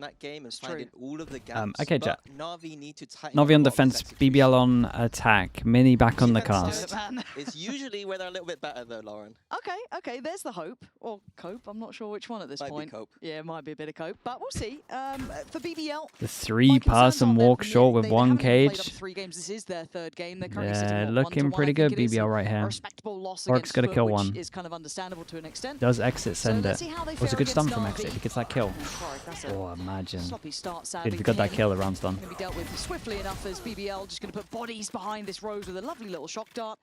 that game and finding all of the gaps. Okay, Jack. NAVI need to tighten NAVI on up defense, this BBL on attack, Mini back on the cast. It's usually where they're a little bit better though, Lauren. Okay, there's the hope. Or cope, I'm not sure which one at this point. Might be cope. Yeah, it might be a bit of cope, but we'll see. For BBL, The 3-person walk short with 1 cage. 3 games. This is their 3rd game. They're currently sitting at looking 1-1, pretty good, BBL right here. Respectable loss Orc's got to kill which 1. is kind of understandable to an extent. Does Exit send it? Was a good stun from NAVI. Exit. He gets that kill. Oh, imagine. If he got that kill, the round's done. Going to be dealt with swiftly enough as BBL just going to put bodies behind this Rose with a lovely little shock dart.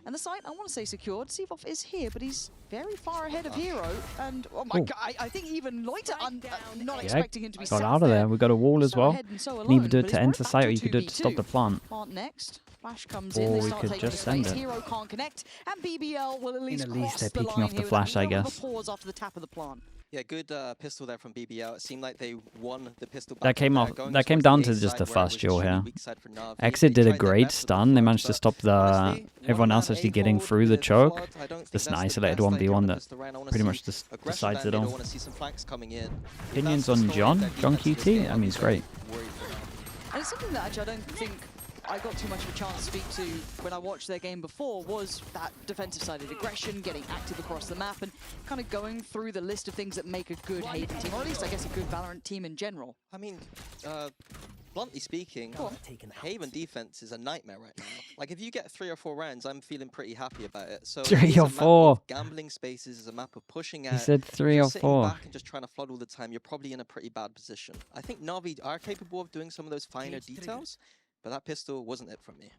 And the site, I want to say secured. Sivov is here, but he's very far ahead of Hero. And oh my god, I think even Loiter, I'm not expecting him to be got out of there. We got a wall as well. You can either do it to enter site or you could do it to stop the plant. Plant next. Flash comes in. Or They we start could taking just the space. send it. Hero can't connect, and BBL will at least cross they're the peeking line off the here with flash, a I little bit guess. of a pause after the tap of the plant. Yeah, good pistol there from BBL. It seemed like they won the pistol. That came off. That came down to just the first duel here. Exit did a great stun. They managed to stop the everyone else actually getting through the choke. Just an isolated 1v1 that pretty much just decides it all. Opinions on John QT? I mean, it's great. And it's something that actually I don't think I got too much of a chance to speak to when I watched their game before, was that defensive-sided aggression, getting active across the map, and kind of going through the list of things that make a good Haven team, or at least, I guess, a good VALORANT team in general. I mean, bluntly speaking, Haven defense is a nightmare right now. Like, if you get 3 or 4 rounds, I'm feeling pretty happy about it. So 3 or 4. Gambling spaces is a map of pushing out. He said 3 or 4. Back and just trying to flood all the time, you're probably in a pretty bad position. I think NAVI are capable of doing some of those finer details, but that pistol wasn't it from me.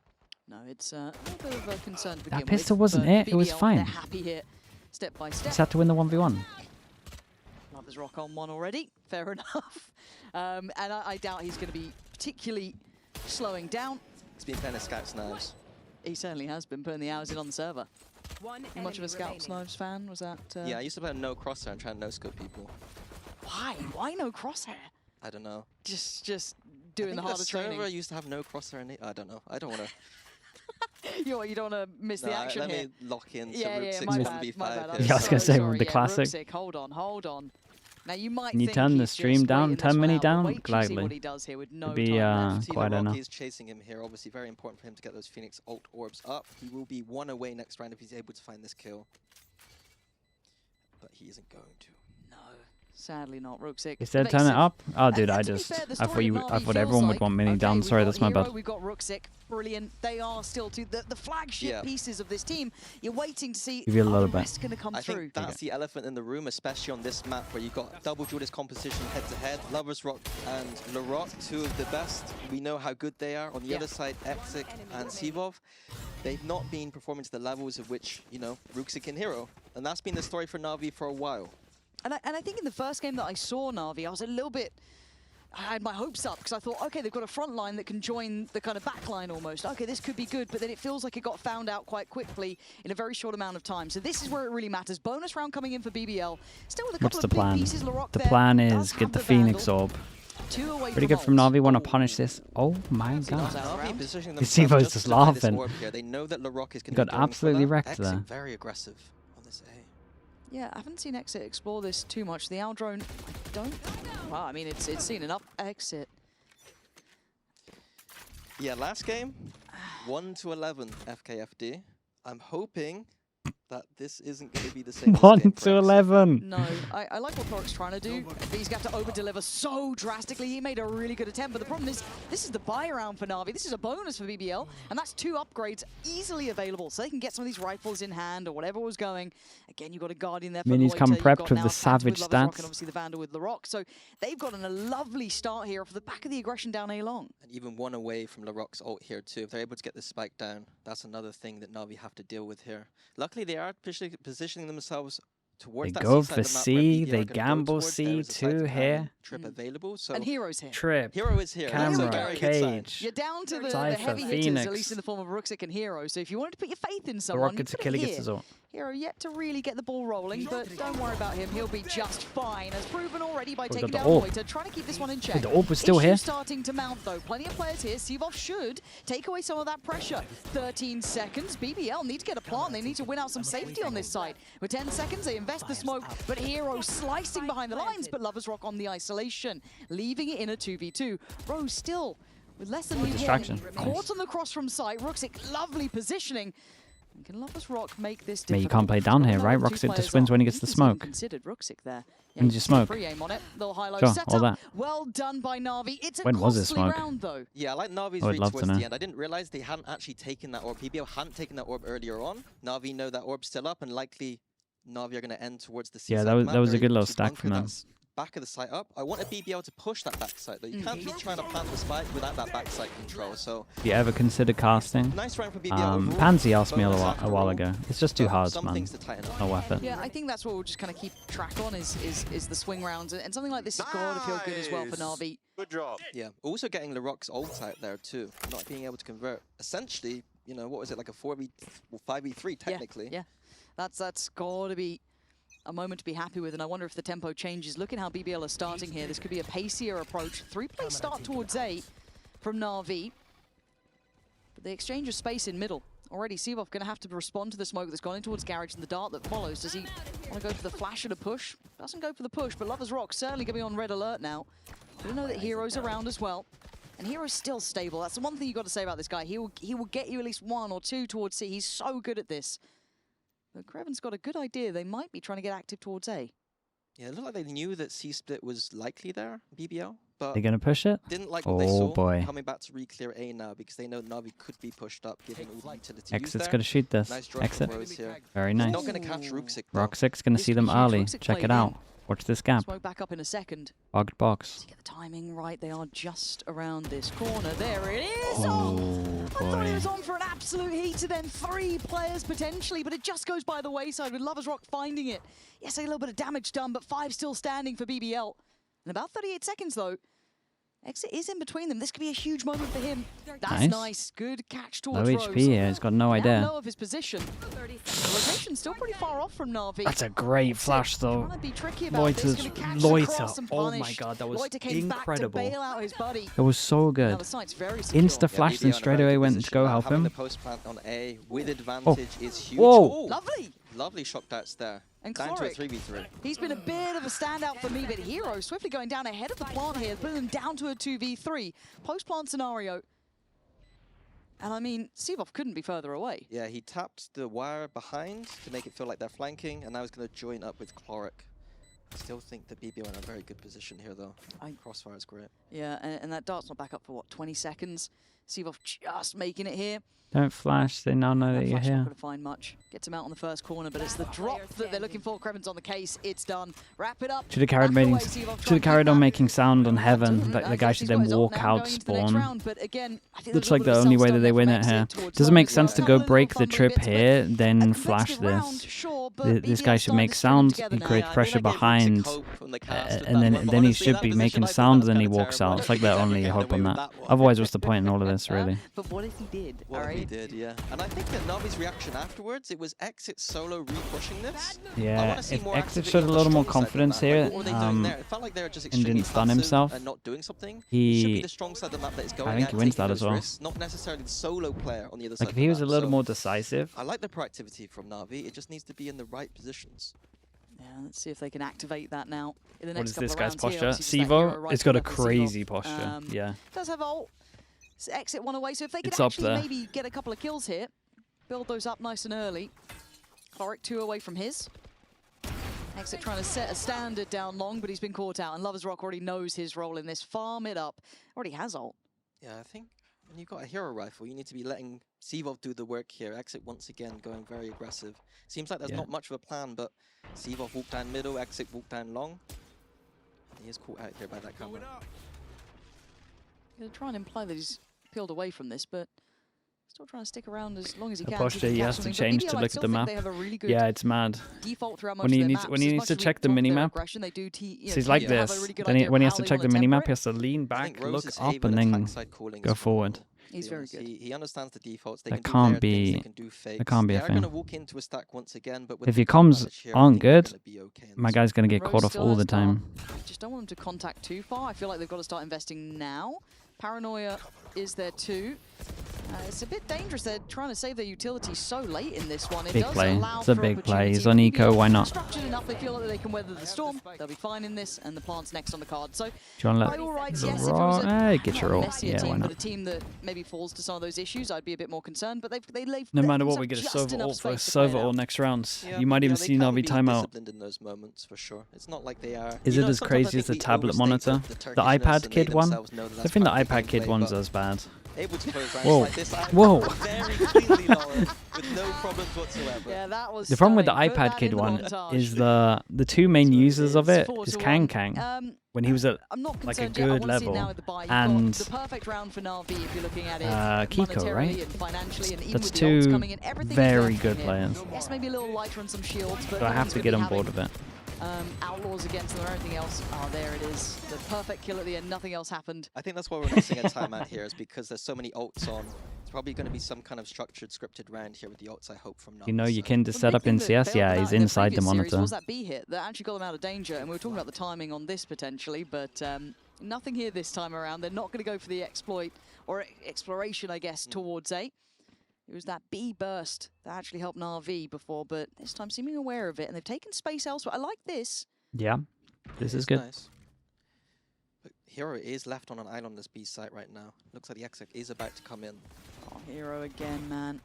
No, it's a little bit of a concern to begin with. That pistol wasn't it. It was fine. They're happy here, step by step. Just had to win the 1v1. There's rock on 1 already. Fair enough. And I doubt he's going to be particularly slowing down. He's been playing a Scout's Knives. He certainly has been putting the hours in on the server. Much of a Scout's Knives fan? Was that? Yeah, I used to play no crosshair and try to no-scope people. Why? Why no crosshair? I don't know. Just doing the harder training. I used to have no crosshair in it. I don't know. I don't want to. You don't want to miss the action let here. me lock in Yeah, Rook 6 my 1v5. bad. Yeah, I was going to say, the classic. Rook 6, hold on. Now you might Can you think turn the he's stream just down, waiting turn this Mini one out, but down? wait till you see Gladly. what he does here with no It'd be time left. quite enough. He's chasing him here. Obviously, very important for him to get those Phoenix ult orbs up. He will be 1 away next round if he's able to find this kill. But he isn't going to. No, sadly not. Rook 6. Is there turn it up? Oh, dude, I thought everyone would want Mini down. Sorry, that's my bad. We've got Rook 6. Brilliant. They are still the flagship pieces of this team. You're waiting to see Give you a little the bit. rest going to come I through. think that's the elephant in the room, especially on this map where you've got double duelist composition head-to-head. Lovers Rock and Larocque, 2 of the best. We know how good they are. On the other side, Exik and Sivov. They've not been performing to the levels of which, you know, Ruxik and Hero. And that's been the story for NAVI for a while. And I think in the first game that I saw NAVI, I was a little bit... I had my hopes up because I thought, okay, they've got a front line that can join the kind of back line almost. Okay, this could be good, but then it feels like it got found out quite quickly in a very short amount of time. So this is where it really matters. Bonus round coming in for BBL. Still with a couple of big pieces. Larocque The there plan does is have get the the Phoenix Vandal. orb. 2 away Pretty good from Navi. Want to punish this? Oh my god! Sivo's just laughing. They know that Larocque is going to got absolutely wrecked there. Very aggressive on this A. Yeah, I haven't seen Exit explore this too much. The Owl drone, I don't. Well, I mean, it's seen enough. Exit. Yeah, last game, 1-11 FKFD. I'm hoping that this isn't going to be the same. 1-11. No, I like what Thoric's trying to do. He's got to over-deliver so drastically. He made a really good attempt, but the problem is this is the buy round for NAVI. This is a bonus for BBL, and that's 2 upgrades easily available, so they can get some of these rifles in hand or whatever was going. Again, you've got a Guardian there for Mini's Loiter. come You've prepped got with now the Phantom savage with Lovers Rock stats. and obviously the Vandal with Larocque, so they've gotten a lovely start here off the back of the aggression down A long. And even 1 away from Larocque's ult here too. If they're able to get the spike down, that's another thing that NAVI have to deal with here. Luckily, they are positioning themselves towards that go seaside for of the map C, where they BBL are gonna go gamble towards. There is a side C2 to here. Trip available. So And Hero's here. Trip. Hero is here. That's a Camera, very good sign. cage. You're down to the Cypher, heavy hitters, Phoenix. at least in the form of Rooksik and Hero. So if you wanted to put your faith in The someone, Rocket's a put killer it gets here. his ult. Hero yet to really get the ball rolling, but don't worry about him. He'll be just fine, as proven already by taking down Loiter, trying to keep this one in check. The orb was still here. Starting to mount, though. Plenty of players here. Sivov should take away some of that pressure. 13 seconds. BBL need to get a plant. They need to win out some safety on this side. With 10 seconds, they invest the smoke, but Hero slicing behind the lines, but Lovers Rock on the isolation, leaving it in a 2v2. Rose still with less than distraction. Caught on the cross from sight. Rooksik, lovely positioning. Can Lovers Rock make this Yeah, you can't play down here, right? Rooksik just wins when he gets the smoke. Considered Rooksik there. When's your smoke? Pre-aim on it. Little high-low Sure, setup. all that. Well done by Na'Vi. It's a When was this costly smoke? round, though. Yeah, I like Navi's I would read love towards to know. the end. I didn't realize they hadn't actually taken that orb. BBL hadn't taken that orb earlier on. Na'Vi know that orb's still up, and likely Na'Vi are going to end towards the Yeah, seaside that was map. a They're good little able to stack bunker from them. that back of the site up. I want a BBL to push that backside, though. You can't be trying to plant the spike without that backside control. So If you ever consider casting? nice round for BBL. overall. Pansy asked me a Bonus while ago. It's just too but hard, some man. things to tighten up. No worth it. Yeah, I think that's what we'll just kind of keep track on is the swing rounds. And something like this has got to feel good as well for Na'Vi. Good job. Yeah, also getting Laroc's ult out there too, not being able to convert. Essentially, you know, what was it, like a 5v3 technically? Yeah. That's got to be a moment to be happy with, and I wonder if the tempo changes. Look at how BBL are starting here. This could be a pacier approach. 3-play start towards A from Na'Vi. But the exchange of space in middle. Already Sivov going to have to respond to the smoke that's gone in towards Garage and the dart that follows. Does he want to go for the flash and a push? Doesn't go for the push, but Lovers Rock certainly going to be on red alert now. We know that Hero's around as well. And Hero's still stable. That's the one thing you've got to say about this guy. He will get you at least one or two towards C. He's so good at this. But Creven's got a good idea. They might be trying to get active towards A. Yeah, it looked like they knew that C-split was likely there, BBL, but They're gonna push it? didn't like what they saw boy. coming back to re-clear A now because they know Na'Vi could be pushed up given all the utility used Exit's there. gonna shoot this. Nice drop Exit. from Rose here. Very He's nice. not going to catch Rooksik though. Rocksik's gonna This see could them be huge. early. Rooksik Check played it out. in. Watch this gap. Smoke back up in a second. Bugged box. To get the timing right, they are just around this corner. There it is! Oh, I thought he boy. was on for an absolute heat to then 3 players potentially, but it just goes by the wayside with Lovers Rock finding it. Yes, a little bit of damage done, but 5 still standing for BBL. In about 38 seconds though, Exit is in between them. This could be a huge moment for him. That's nice. Good catch towards Low Rose. HP here. He's got no Down idea. low of his position. The location's still pretty far off from Na'Vi. That's a great flash, though. Trying to be tricky about this, Loiter's gonna catch the Loiter. cross and Oh my punish. god, that was Loiter came back to incredible. bail out his buddy. It was so Now good. the site's very secure. Insta flashed and BBL in a straight very away good went to position go now. help Having him. the post plant on A with advantage is huge. Whoa. Oh, Lovely. lovely shock darts there. And Down to a Cloric. 3v3. He's been a bit of a standout for me, but Hero swiftly going down ahead of the plant here, putting them down to a 2v3. Post-plant scenario. And I mean, Sivov couldn't be further away. Yeah, he tapped the wire behind to make it feel like they're flanking, and now he's going to join up with Cloric. I still think the BBL are in a very good position here, though. Crossfire is great. Yeah, and that dart's not back up for, what, 20 seconds? Sivov just making it here. Don't flash. They now know that you're Flash not here. going to find much. Gets him out on the first corner, but it's the drop that they're looking for. Creven's on the case. It's done. Wrap it up. Should have carried, Back away, should Sivov have trying to carried keep on that. making sound on heaven. But the Okay, guy he's should got then his ult walk now out going into the next spawn. round, but again, I think Looks there's a like the little bit only of way that they win it self-stun here. there from Doesn't make Exit sense to towards go Rose. break the Fumbling trip bits, but here, a then competitive flash round, this. sure, but This BBL guy should starting make to string sound together and now. create Yeah, I pressure feel like behind, it's a cope from the cast of and that then one, but he honestly, should that be position, making I thought sound, that then he was kinda walks terrible. out. It's like their He's only getting hope away on with that. one. Otherwise, what's the point in all of this, really? But what if he did? What all he right? did, yeah. And I think that Navi's reaction afterwards, it was Exit solo re-pushing this. I Yeah, wanna see if more Exit activity showed on a the little more strong side of confidence the map. here, Like, what were they doing there? It felt like they were just and extremely didn't stun passive himself. and not doing something. He should be the strong side of the map that is going think out he wins taking that as those well. risks, not necessarily the solo player on the other side Like, of if he the was a map. little So more decisive. I like the proactivity from Navi. It just needs to be in the right positions. Yeah, let's see if they can activate that now in the What next is couple this of guy's rounds here. posture? Obviously just that hero Sivo, right it's got a level Sivo. crazy posture. Yeah. Does have ult. Exit one away, so if they could It's up actually there. maybe get a couple of kills here, build those up nice and early. Cloric 2 away from his. Exit trying to set a standard down long, but he's been caught out, and Lovers Rock already knows his role in this. Farm it up. Already has ult. Yeah, I think when you've got a hero rifle, you need to be letting Sivov do the work here. Exit once again going very aggressive. Seems like there's not much of a plan, but Sivov walked down middle, Exit walked down long. He is caught out here by that camera. Gonna try and imply that he's peeled away from this, but still trying to stick around as long as he The can. posture he has to change to look at the map. They have a really good Yeah, it's mad. default throughout most When of he their needs maps. when he As needs much to as we check the talk their minimap, aggression, they do you know, so he's like have a this. really good Then idea of when he how has to they check the wanna temper minimap, it. he has to lean I back, think Rose look is up, able and to then backside calling go as forward. well. He's very good. He understands the defaults. They That can can't do things, be. they can do fakes. That can't be they a are thing. going to walk into a stack once again, but with If the your gun comms damage here, I aren't think they're good, gonna be okay in my this guy's going to get Rose caught off still all has the time. Just don't want him to contact too far. I feel like they've got to start investing now. Paranoia is there too. It's a bit dangerous. They're trying to save their utility so late in this one. It Big does play. allow It's a for big play. He's opportunity. on eco. Why not? Structured enough, they feel like they can weather the storm. They'll be fine in this, and the plant's next on the card. So, Do you want to by let all rights, the yes, if it was raw? Get not your a ult. messier Yeah, why team, not? but a team that maybe falls to some of those issues, I'd be a bit more concerned. But they've No let matter what, themselves we get a just Sova enough ult for a space to play it Sova out. ult next rounds. Yeah, You might even they see can Navi be timeout. disciplined in those moments for sure. It's not like they are. Is you it know, as sometimes I crazy think as the we tablet overstate monitor? The Turkishness, iPad and they Kid one? themselves know that I that's think the part of iPad gameplay, Kid one's but as bad. able to close Whoa. ranks like this. Whoa. Very cleanly, Laura, with no problems whatsoever. Yeah, that was The problem with the stunning. Put iPad that Kid in the one montage. is the two main users of it is 4-1. Kang Kang. When he was at I'm not like a concerned yet. I good wanna see it level, now with the buy. You've and got the perfect round for Navi if you're looking at it Kiko, monetarily right? and financially, and even That's with the ults two coming in, everything is very working good here. players. Yes, maybe a little lighter on some shields, but So I no have one's to gonna get be on board having, with it. Outlaws against them or anything else. Oh, there it is. The perfect kill at the end. Nothing else happened. I think that's why we're not seeing a timeout here, is because there's so many ults on. It's probably going to be some kind of structured, scripted round here with the ults, I hope, from Navi. You know, you so. can Well, set the up big in thing that CS. bailed Yeah, them he's out in their inside the previous series monitor. was that B hit that actually got them out of danger, and we were talking about the timing on this potentially, but nothing here this time around. They're not going to go for the exploit or exploration, I guess, towards A. It was that B burst that actually helped Na'Vi before, but this time seeming aware of it, and they've taken space elsewhere. I like this. Yeah, this is It's good. nice. But Hero is left on an island on this B site right now. Looks like the exec is about to come in. Oh, Hero again, man.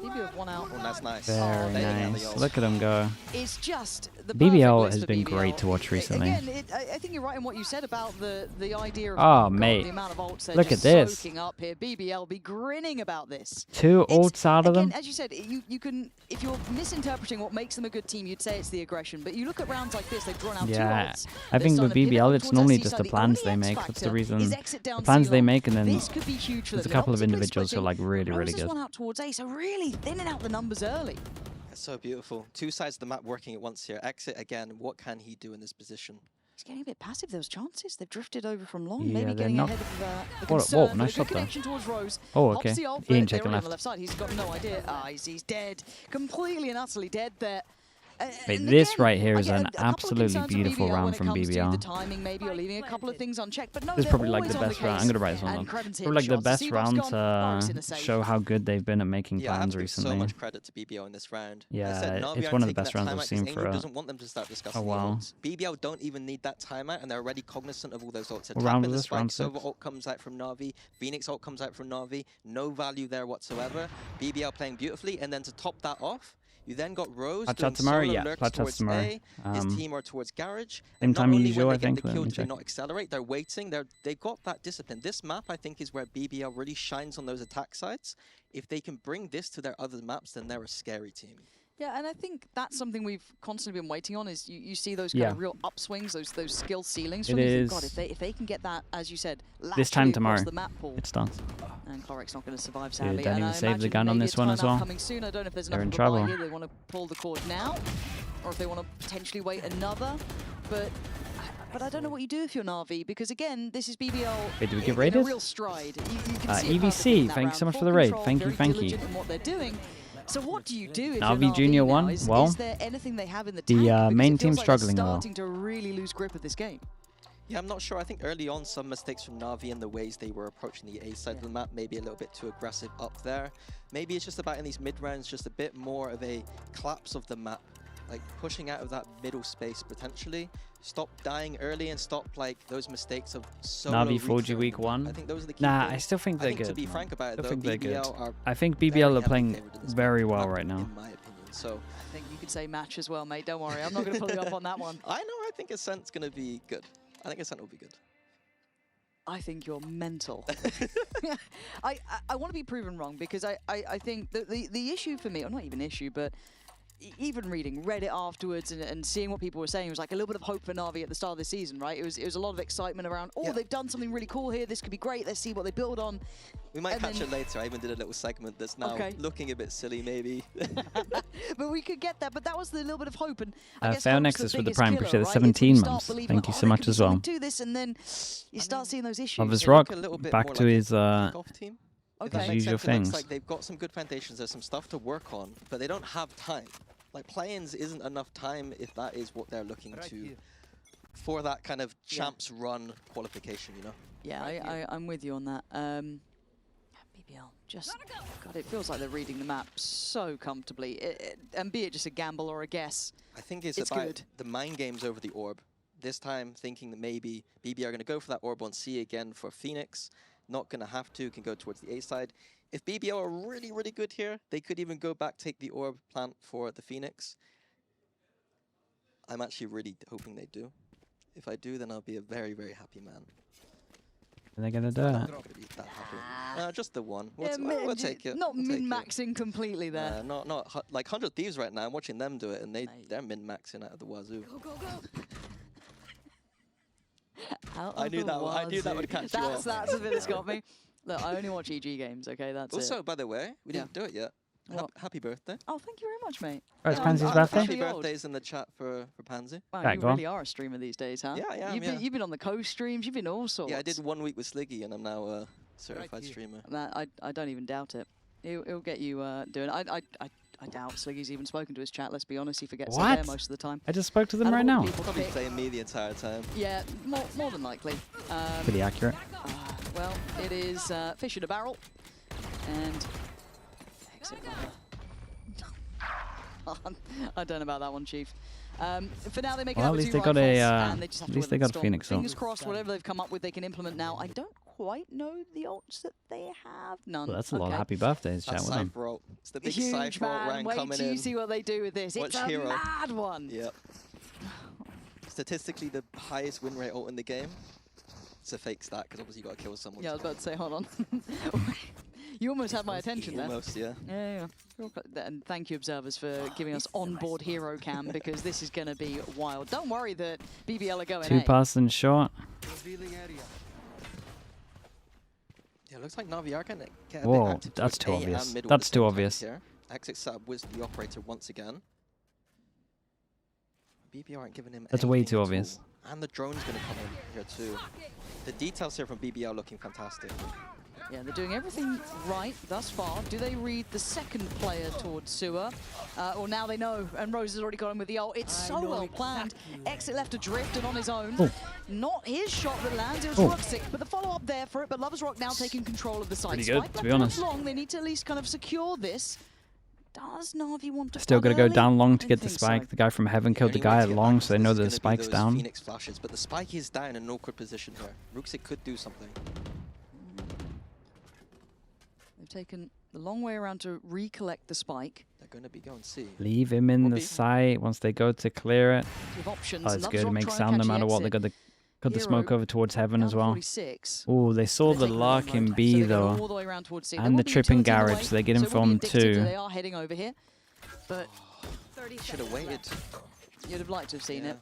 BBL have one out. Oh, that's nice. Very Bailing out the nice. ult. Look at him go. It's just the BBL perfect list has for been BBL. great to watch recently. Again, I think you're right in what you said about the idea of Oh, God, mate. the amount of ults they're Look just at this. soaking up here. BBL be grinning about this. Two ults out of Again, them. as you said, you can, if you're misinterpreting what makes them a good team, you'd say it's the aggression. But you look at rounds like this, they've drawn out Yeah, two ults. I think They're with starting to pivot BBL, up it's towards normally that just C the side. plans only they X make. That's the factor reason. is exit down The plans C they long. make, and then This could be huge for there's a them. couple of They're optically individuals who are like splitting. really, really Rose has good. one out towards A, so really thinning out the numbers early. That's so beautiful. Two sides of the map working at once here. Exit again. What can he do in this position? He's getting a bit passive. Those chances. They've drifted over from long. Yeah, Maybe they're getting not- ahead of the Whoa, concern. whoa, but nice a shot good though. connection towards Rose. Oh, Pops okay. the ult, He ain't they're checking already on left. the left side. He's got no idea. He's dead. Completely and utterly dead there. Wait, And this again, right here I is get an a couple of absolutely concerns for beautiful BBL round when it from comes to BBL. the timing, maybe, or leaving a couple of things unchecked. But no, This is they're probably like always the on best the round. case. I'm gonna write this one And down. Kreven's Probably like the headshots. best Seaboff's round gone. Bark's in to a safe. show how good they've been at making Yeah, I have plans to give recently. so much credit to BBL in this round. Yeah, As I said, Navi it's aren't one of the taking best that rounds I've timeout seen 'cause for Angel a doesn't want them to start discussing the while. ults. BBL don't even need that timeout, and they're already cognizant of all those ults. They're What round tapping was the this? Round strike. Sova 6? ult comes out from Navi. Phoenix ult comes out from Navi. No value there whatsoever. BBL playing beautifully, and then to top that off, you then got Rose Clutch doing out tomorrow? solo Yeah, lurks clutch out towards tomorrow. A. His team are towards Garage. Same And not time only usual, when I they get think. the Let kill me do they check. not accelerate, they're waiting. They've got that discipline. This map, I think, is where BBL really shines on those attack sides. If they can bring this to their other maps, then they're a scary team. Yeah, and I think that's something we've constantly been waiting on. Is you see those kind of real upswings, those skill ceilings. From It you think, is. God, if they can get that, as you said, This time laterally tomorrow, across the map pool, it's done. and Cloric's not going to survive, Dude, sadly. don't And even I save the imagine gun on maybe this a one as timeout well. coming soon. I don't know if there's They're enough in of a buy trouble. here. They want to pull the cord now, or if they want to potentially wait another. But I don't know what you do if you're Na'Vi, because again, this is BBL Wait, do we get in a raided? real stride. You can see it EVC, perfectly in that thanks so round. much for Full the raid. control, Thank you, very thank you. diligent in what they're doing. So what do you do if Navi you're Na'Vi Junior now? won. Is Well, there anything they have in the the, tank? Because main it feels team's like they're struggling, though. starting to really lose grip of this game. Yeah, I'm not sure. I think early on, some mistakes from Navi and the ways they were approaching the A side of the map, maybe a little bit too aggressive up there. Maybe it's just about in these mid-rounds, just a bit more of a collapse of the map, like pushing out of that middle space potentially. Stop dying early and stop like those mistakes of solo Navi 4G recurring. week 1. I think those are the key Nah, I things. still think I they're think good. to be frank about it, I though, think they're good. BBL are I think very BBL are heavily playing favoured in this very map, well right now. in my opinion. So I think you could say match as well, mate. Don't worry, I'm not going to pull you up on that one. I know. I think Ascent's going to be good. I think Ascent will be good. I think you're mental. I want to be proven wrong, because I think the issue for me, or not even issue, but even reading Reddit afterwards and seeing what people were saying, it was like a little bit of hope for Na'Vi at the start of the season, right? It was a lot of excitement around, oh, they've done something really cool here. This could be great. Let's see what they build on. We might catch it later. I even did a little segment that's now looking a bit silly, maybe. But we could get that. But that was the little bit of hope. And I guess Fair Nexus with the Prime, appreciate the 17 months. Thank you so much as well. Do this, and then you start seeing those issues. Lovers Rock, back to his team. usual things. Like they've got some good foundations. There's some stuff to work on, but they don't have time. Like play-ins isn't enough time if that is what they're looking to for that kind of champs run qualification, you know? Yeah, I'm with you on that. BBL, just, God, it feels like they're reading the map so comfortably. And be it just a gamble or a guess, I think it's about good. The mind games over the orb. This time thinking that maybe BBL are going to go for that orb on C again for Phoenix. Not going to have to, can go towards the A side. If BBL are really, really good here, they could even go back, take the orb plant for the Phoenix. I'm actually really hoping they do. If I do, then I'll be a very, very happy man. Are they going to do it? Just the one. We'll take it. Not min-maxing completely there. Not like 100 Thieves right now. I'm watching them do it, and they're min-maxing out of the wazoo. Go, go, go. I knew that would catch you off. That's the bit that's got me. Look, I only watch EG games, okay? That's also, by the way, we didn't do it yet. Happy birthday. Oh, thank you very much, mate. Oh, it's Pansy's birthday? Happy birthdays in the chat for Pansy. Wow, you really are a streamer these days, huh? Yeah, You've been on the Coast streams, you've been all sorts. Yeah, I did 1 week with Sliggy, and I'm now a certified streamer. I don't even doubt it. It'll get you doing it. I doubt Sliggy's even spoken to his chat, let's be honest. He forgets they're there most of the time. I just spoke to them right now. Probably playing me the entire time. Yeah, more than likely. Pretty accurate. Well, it is fish in a barrel. And exit. I don't know about that one, Chief. For now, they make it out with 2 rifles, and they just have to got Phoenix on. Fingers crossed, whatever they've come up with, they can implement now. I don't quite know the ults that they have. None. Well, that's a lot of happy birthdays, chat with them. It's the big huge Cypher rank Wait coming till in. you see what they do with this. It's a mad one. Yep. Statistically, the highest win rate ult in the game. It's a fake stat, because obviously you got to kill someone. Yeah, I was about to say, hold on. You almost had my attention there. Almost, yeah. Yeah. And thank you, observers, for giving us onboard hero cam, because this is going to be wild. Don't worry that BBL are going 2 passing short. Yeah, looks like Navi are going to get a Whoa, bit active. that's too obvious. That's too obvious. Exit sub with the operator once again. BBL aren't giving him That's way too obvious. And the drone's going to come in here too. The details here from BBL looking fantastic. Yeah, they're doing everything right thus far. Do they read the second player towards Sewer? Or now they know, and Rose has already got him with the ult. It's so well planned. Exit left adrift and on his own. Oh. Not his shot that lands, it was Ruxic, but the follow-up there for it. But Lovers Rock now taking control of the site. Pretty good, to be honest. Long. They need to at least kind of secure this. Does Na'Vi want to Still got to go down long to get the spike. The guy from Heaven killed the guy at long, so they know the spike's down. Phoenix flashes, but the spike is down in an awkward position here. Ruxic could do something. They've taken the long way around to recollect the spike. They're going to be going C. Leave him in the site once they go to clear it. Options. Oh, it's good. It makes sound no matter what. They got the smoke over towards Heaven as well. Oh, they saw the Lark in B though, and the tripping garage. So they get him from 2. They are heading over here, but should have waited. You'd have liked to have seen it,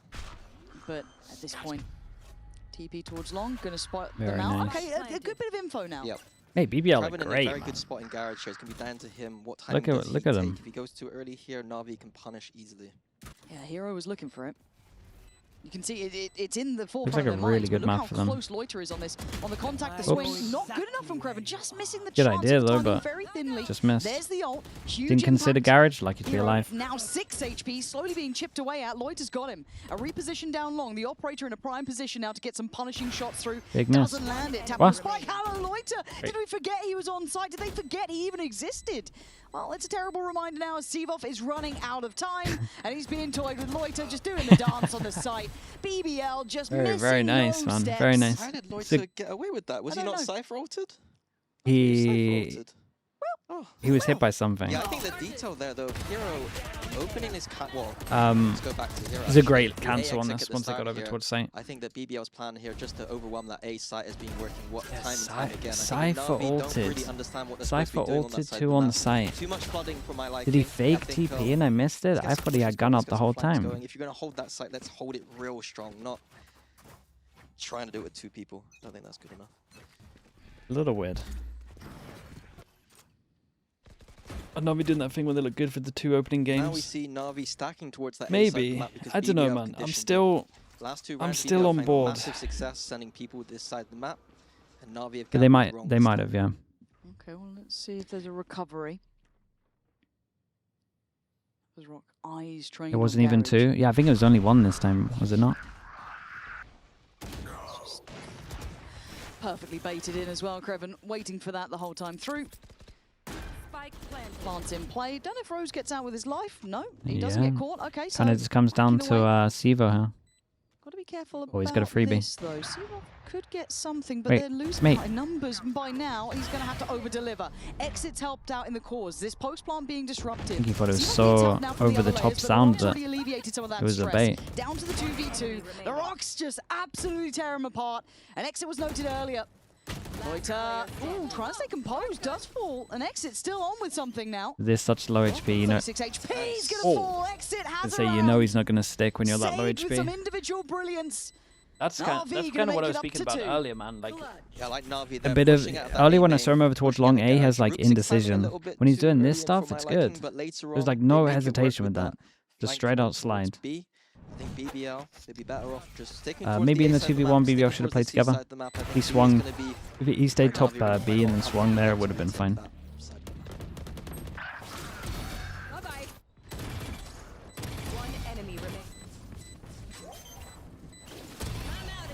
but at this point, TP towards long, gonna spot them out. Nice. Okay, a good bit of info now. Yep. Hey, BBL are great. in a very good spot in garage here. It's gonna be down to him. What time look at him. If he goes too early here, Navi can punish easily. Yeah, Hero was looking for it. You can see it's in the forefront. Looks like a really good map for them. Look how close Loiter is on this. On the contact, the swing, not good enough from Kreven. Just missing the good chance idea of though, but very thinly. Just missed. There's the ult. Huge Didn't consider impact. garage, lucky to be Hero alive. Now 6 HP, slowly being chipped away at. Loiter's got him. A reposition down long. The operator in a prime position now to get some punishing shots through. Big miss. Doesn't land it. Tap on the spike. Hello, Loiter. Did we forget he was on site? Did they forget he even existed? Well, it's a terrible reminder now as Sivov is running out of time and he's being toyed with Loiter, just doing the dance on the site. BBL just missing very nice, man. steps. Very nice. How did Loiter get away with that? Was he not Cypher ulted? He... he was hit by something. Yeah, I think the detail there, though, Hero opening his let's go back to Hero. There's a great cancel on this once they got over towards site. I think that BBL's plan here just to overwhelm that A site has been working time and time again. Cypher ulted. Cypher ulted too on the site. Too much flooding for my liking. Did he fake TP and I missed it? I thought he had gun up the whole time. If you're going to hold that site, let's hold it real strong, not trying to do it with 2 people. I don't think that's good enough. A little weird. And NAVI doing that thing when they look good for the 2 opening games. Now we see NAVI stacking towards that maybe. I don't know, man. I'm still on board. Massive success sending people this side of the map, and NAVI have they might have, yeah. Okay, well, let's see if there's a recovery. There's Rock eyes trained. It wasn't even 2. Yeah, I think it was only 1 this time. Was it not? Perfectly baited in as well. Creven waiting for that the whole time through. Plants in play. Don't know if Rose gets out with his life. No, he doesn't get caught. Okay, so kind of just comes down to Sivo, huh? Got to be careful about he's got a freebie. this, though. Sivo could get something, but they're losing by numbers. And by now, he's going to have to over-deliver. Exit's helped out in the cause. This post-plant being disrupted. I think he thought it was so over-the-top sound that it was a bait. Down to the 2v2. The Rocks just absolutely tear him apart. And Exit was noted earlier. Loiter, trying to stay composed, does fall. And Exit still on with something now. There's such low HP, you know. 6 HP, he's gonna fall. Exit has you know he's not gonna stick when you're that low HP. With some individual brilliance. That's kind of what I was speaking about earlier, man. Like, yeah, like NAVI, a bit of earlier when I saw him over towards long A, he has like indecision. When he's doing this stuff, it's good. There's like no hesitation with that. Just straight out slide. I think BBL, they'd be better off just sticking maybe in the 2v1, BBL should have played together. He swung. If he stayed top B and then swung there, it would have been fine.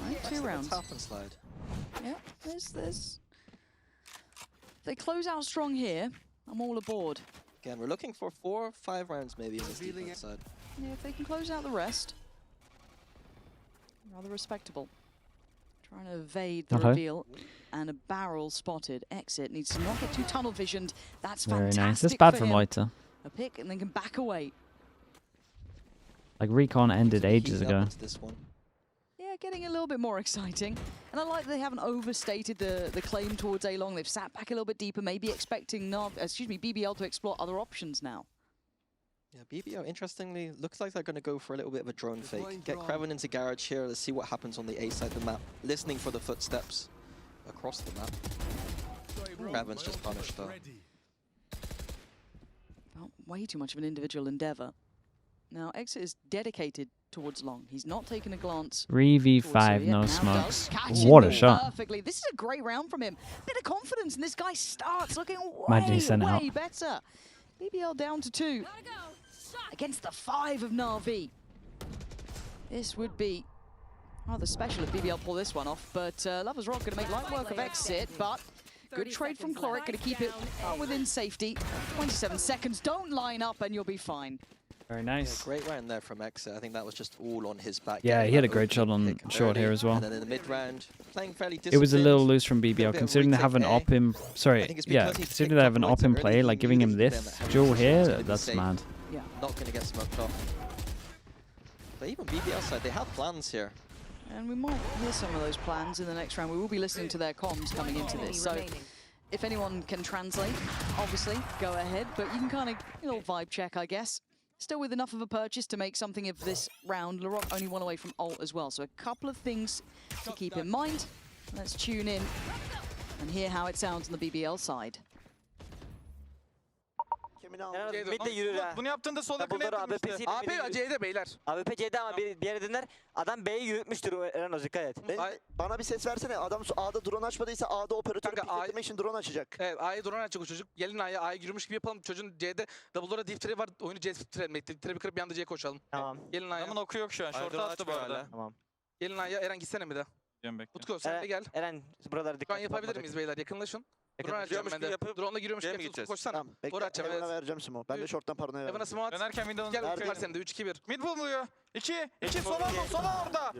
Right, 2 rounds. Tap and slide. Yeah, there's. They close out strong here. I'm all aboard. Again, we're looking for 4 or 5 rounds maybe in this defense side. Yeah, if they can close out the rest. Rather respectable. Trying to evade the reveal. And a barrel spotted. Exit needs to not get too tunnel visioned. That's fantastic. Very nice. That's bad from Loiter. A pick and then can back away. Like Recon ended ages ago. This one. Yeah, getting a little bit more exciting. And I like that they haven't overstated the claim towards A-Long. They've sat back a little bit deeper, maybe expecting BBL to explore other options now. Yeah, BBL, interestingly, looks like they're going to go for a little bit of a drone fake. Get Creven into garage here. Let's see what happens on the A side of the map. Listening for the footsteps across the map. Creven's just punished though. Well, way too much of an individual endeavor. Now, Exit is dedicated towards long. He's not taken a glance. 3v5, no smokes. What a shot. Perfectly. This is a great round from him. Bit of confidence, and this guy starts looking way better. BBL down to 2. Against the 5 of NAVI. This would be rather special if BBL pull this one off, but Lovers Rock going to make light work of Exit, but good trade from Cloric, going to keep it within safety. 27 seconds, don't line up and you'll be fine. Very nice. Yeah, great round there from Exit. I think that was just all on his back. Yeah, he had a great shot on short here as well. And then in the mid round, playing fairly disciplined. It was a little loose from BBL, considering they have an op in. Sorry, yeah, considering they have an op in play, like giving him this duel here, that's mad. Yeah. Not going to get smoked off. But even BBL side, they have plans here. And we might hear some of those plans in the next round. We will be listening to their comms coming into this. So if anyone can translate, obviously, go ahead. But you can kind of, vibe check, I guess. Still with enough of a purchase to make something of this round. Laroc only 1 away from ult as well. So a couple of things to keep in mind. Let's tune in and hear how it sounds on the BBL side. Mid de yürür ha. Bunu yaptığında sol yakına AWP'si AP C'de beyler. AWP C'de ama bir yere döner. Adam B'yi yürütmüştür Erhan, dikkat et. Bana bir ses versene. Adam A'da drone açmadıysa A'da operatörü pikletmek için drone açacak. Evet, A'ya drone açacak o çocuk. Gelin A'ya yürümüş gibi yapalım. Çocuğun C'de double'lara diff trap var. Oyunu C trap ettik. Diff trap'i kırıp bir anda C'ye koşalım. Tamam. Gelin A'ya. Adamın oku yok şu an. Short'a attı bu arada. Tamam. Gelin A'ya. Eren gitsene bir de. Utku sen de gel. Eren buralara dikkat. Şu an yapabilir miyiz beyler? Yakınlaşın. Drone açacağım ben de. Drone'la giriyormuş gibi yapıp koşsana. Tamam. Doğru açacağım. Evan'a vereceğim smoke. Ben de short'tan paranoya vereceğim. Evan'a smoke. Dönerken Windows'un Gel var sende 3-2-1. Mid buluyor. 2 sola orada.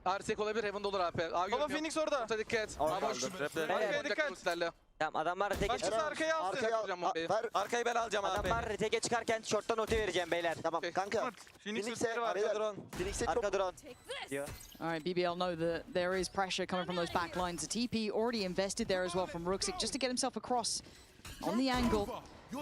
Arsek olabilir. Heaven'da olur AP. Baba Phoenix orada. Orta dikkat. Orada Boş. kaldı. Arkaya dikkat. Tamam adamlar retake Başkası çıkar. arkaya alsın. Arkaya al. Yapacağım abi. Ver. Arkayı ben alacağım abi. Adamlar retake çıkarken short'tan ulti vereceğim beyler. Tamam Okey. kanka. Phoenix Phoenix'e ultileri var. beyler, Drone. Phoenix'e çok Arka drone. All right, BBL know that there is pressure coming from those back lines. The TP already invested there as well from Ruxic just to get himself across on the angle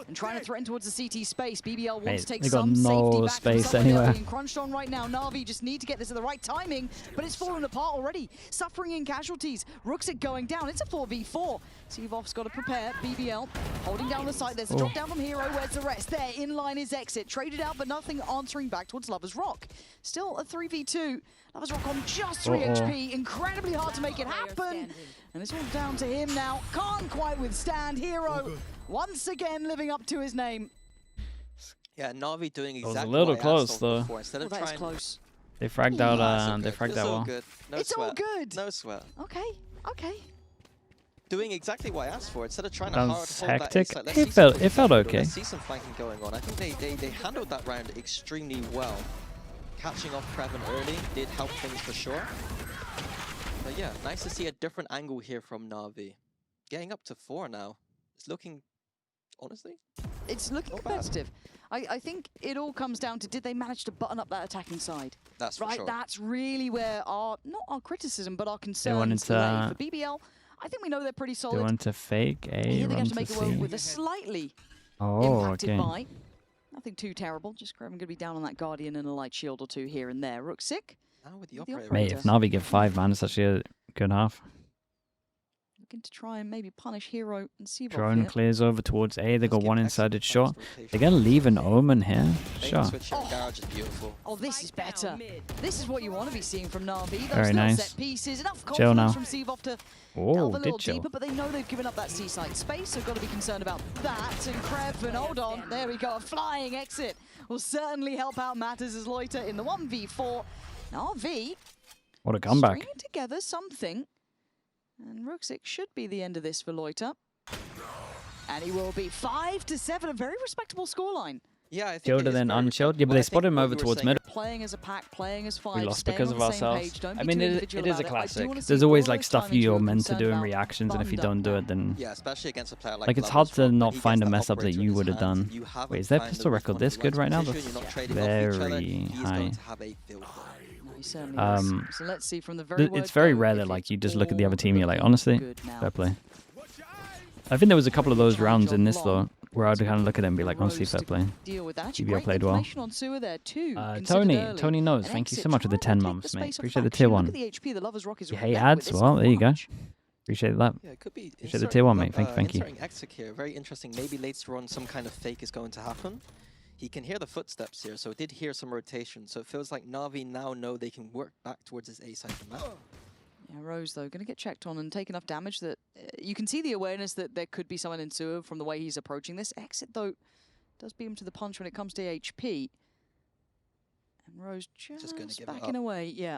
and trying to threaten towards the CT space. BBL wants Mate, to take they got some no safety back from space somewhere they're anywhere. being crunched on right now. NAVI just need to get this at the right timing, but it's fallen apart already. Suffering in casualties. Ruxic going down. It's a 4v4. Sivov's got to prepare. BBL holding down the site. There's a drop down from Hero. Where's the rest? There, in line is Exit. Traded out, but nothing answering back towards Lover's Rock. Still a 3v2. Lover's Rock on just 3 HP. Incredibly hard to make it happen. And it's all down to him now. Can't quite withstand. Hero once again living up to his name. Yeah, Navi doing was exactly a little what I close, asked of though. before. Instead of That is trying, close. They fragged out. They fragged it's out all well. good. No It's sweat. all good. No sweat. Okay, okay. Doing exactly what I asked for. Instead of trying to Sounds hard hold hectic. that, let's It see felt- some it felt flanking, okay. Let's see some flanking going on. I think they handled that round extremely well. Catching off Kraven early did help things for sure. But yeah, nice to see a different angle here from Navi. Getting up to 4 now. It's looking, honestly, It's looking Not bad. competitive. I think it all comes down to, did they manage to button up that attacking side? that's for Right, sure. that's really where our, not our criticism, but our concerns wanted to, lay. For BBL, I think we know they're pretty They solid. want to fake A, Here they run have to to make it work C. with a slightly Oh, impacted okay. by. Nothing too terrible, just Kraven going to be down on that Guardian and a light shield or two here and there. Ruxic, Now with the With the operator. Mate, if Navi get 5 man, it's actually a good half. looking to try and maybe punish Hero and Sivov Drone here. clears over towards A. They Let's got give one excellent inside fast shot. rotation. They're going to leave an Omen here. Bait Sure. switch here in Garage is beautiful. Oh, this is better. This is what you want to be seeing from Navi. Those Very little nice. set pieces, enough Chill now. confidence from Sivov to Oh, delve a little did chill. deeper, but they know they've given up that seaside space, so got to be concerned about that. And Kraven, hold on, there we go, a flying exit will certainly help out matters as Loiter in the 1v4. Now RV What a comeback. stringing together something, and Ruxic should be the end of this for Loiter. And he will be 5-7, a very respectable scoreline. Yeah, I think Chilled it and is then very unchilled. Yeah, respectable. but I they think spotted him what over you were towards saying middle. Playing as a pack, playing as 5, We lost staying because on of the same ourselves. page. Don't I be mean, too it individual is a about it. I do classic. wanna see There's always like flawless stuff timing. you're We're meant to do concerned in about reactions, and if you Thunder. don't do it, then Yeah, especially against a player like Like, it's hard Lover's to Rock, not when he find gets a that mess up that operator in you his would have hands, done. you haven't Wait, is their found the pistol route record on this the good right now? position, you're not That's trading off each other, very he's high. going to have a field day. No, he certainly is. So let's see from the very It's very rare that like you just look at the other team and you're like, honestly, fair play. I think there was a couple of those rounds in this though, where I'd kind of look at them and be like, honestly, fair play. Deal with that. Actually, BBL great played well. information on Sewer there too, considered early. Tony knows. An Thank you exit so much for the trying 10 to take months, the mate. space of Appreciate the faction. tier Look 1. at the HP the Lover's Rock is You met hate with ads? this Well, there you go. much. Appreciate that. Yeah, it could be Appreciate the tier 1, mate. Thank you. Inserting Exec here, very interesting. Maybe later on some kind of fake is going to happen. He can hear the footsteps here, so it did hear some rotation. So it feels like Navi now know they can work back towards his A side of the map. Yeah, Rose though, going to get checked on and take enough damage that you can see the awareness that there could be someone in Sewer from the way he's approaching this. Exit though does beat him to the punch when it comes to HP. And Rose just gonna give it backing up. away, yeah.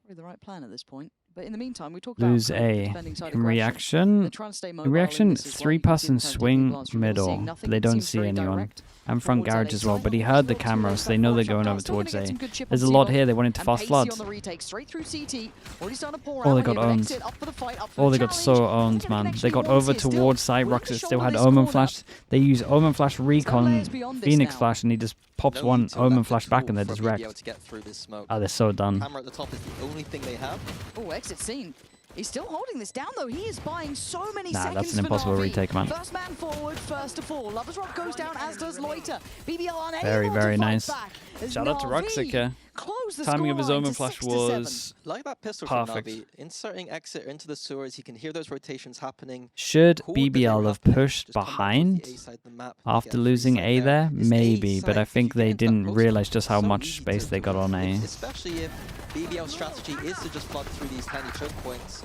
Probably the right plan at this point. But in the meantime, we talked Lose about the A. defending side In aggression. reaction, They're trying to stay in mobile reaction, this as well. 3 You can pass see and them kind of taking swing glance from what we're middle, seeing. but Nothing they don't seems see very anyone. direct I'm front towards that garage A as well, side. but he heard the Still camera, two so they know they're going over Still gonna towards get A. some good chip There's a on lot Sivov. here, they went into And fast Pacey on floods. the retake, straight through CT. Already starting to pour Oh, out they here, got but owned. Exit up for the fight, up for Oh, the they got challenge. so I think owned, they're man. gonna They actually got want over it still. towards side. Willing to Roxas still shoulder had this Omen corner. Flash. They use Omen Flash, Recon, layers beyond this Phoenix now. Flash, and he just pops No one need to Omen let the Flash back tool and they're for just BBL wrecked. to get through this smoke. Oh, they're so done. Camera at the top is the only thing they have. Oh, Exit seen. He's still holding this down though. He is buying so many Nah, seconds that's an impossible for Navi. retake, man. First man forward, first to fall. Lover's Rock goes down, as does Loiter. BBL unable Very, very to fight nice. back as Shout out to Navi Ruxic here. close the Timing of his scoreline Omen to Flash 6-7. was Like that pistol perfect. from Navi, inserting Exit into the sewers, he can hear those rotations happening. Should Cool that they BBL were have happening, pushed just come back towards behind the A side of the map, after get a free losing side A there? This A Maybe, but side, I if think you get they into that didn't post realize up, just how so much easy space to they got on A. Especially if BBL's strategy is to just flood through these tiny choke points.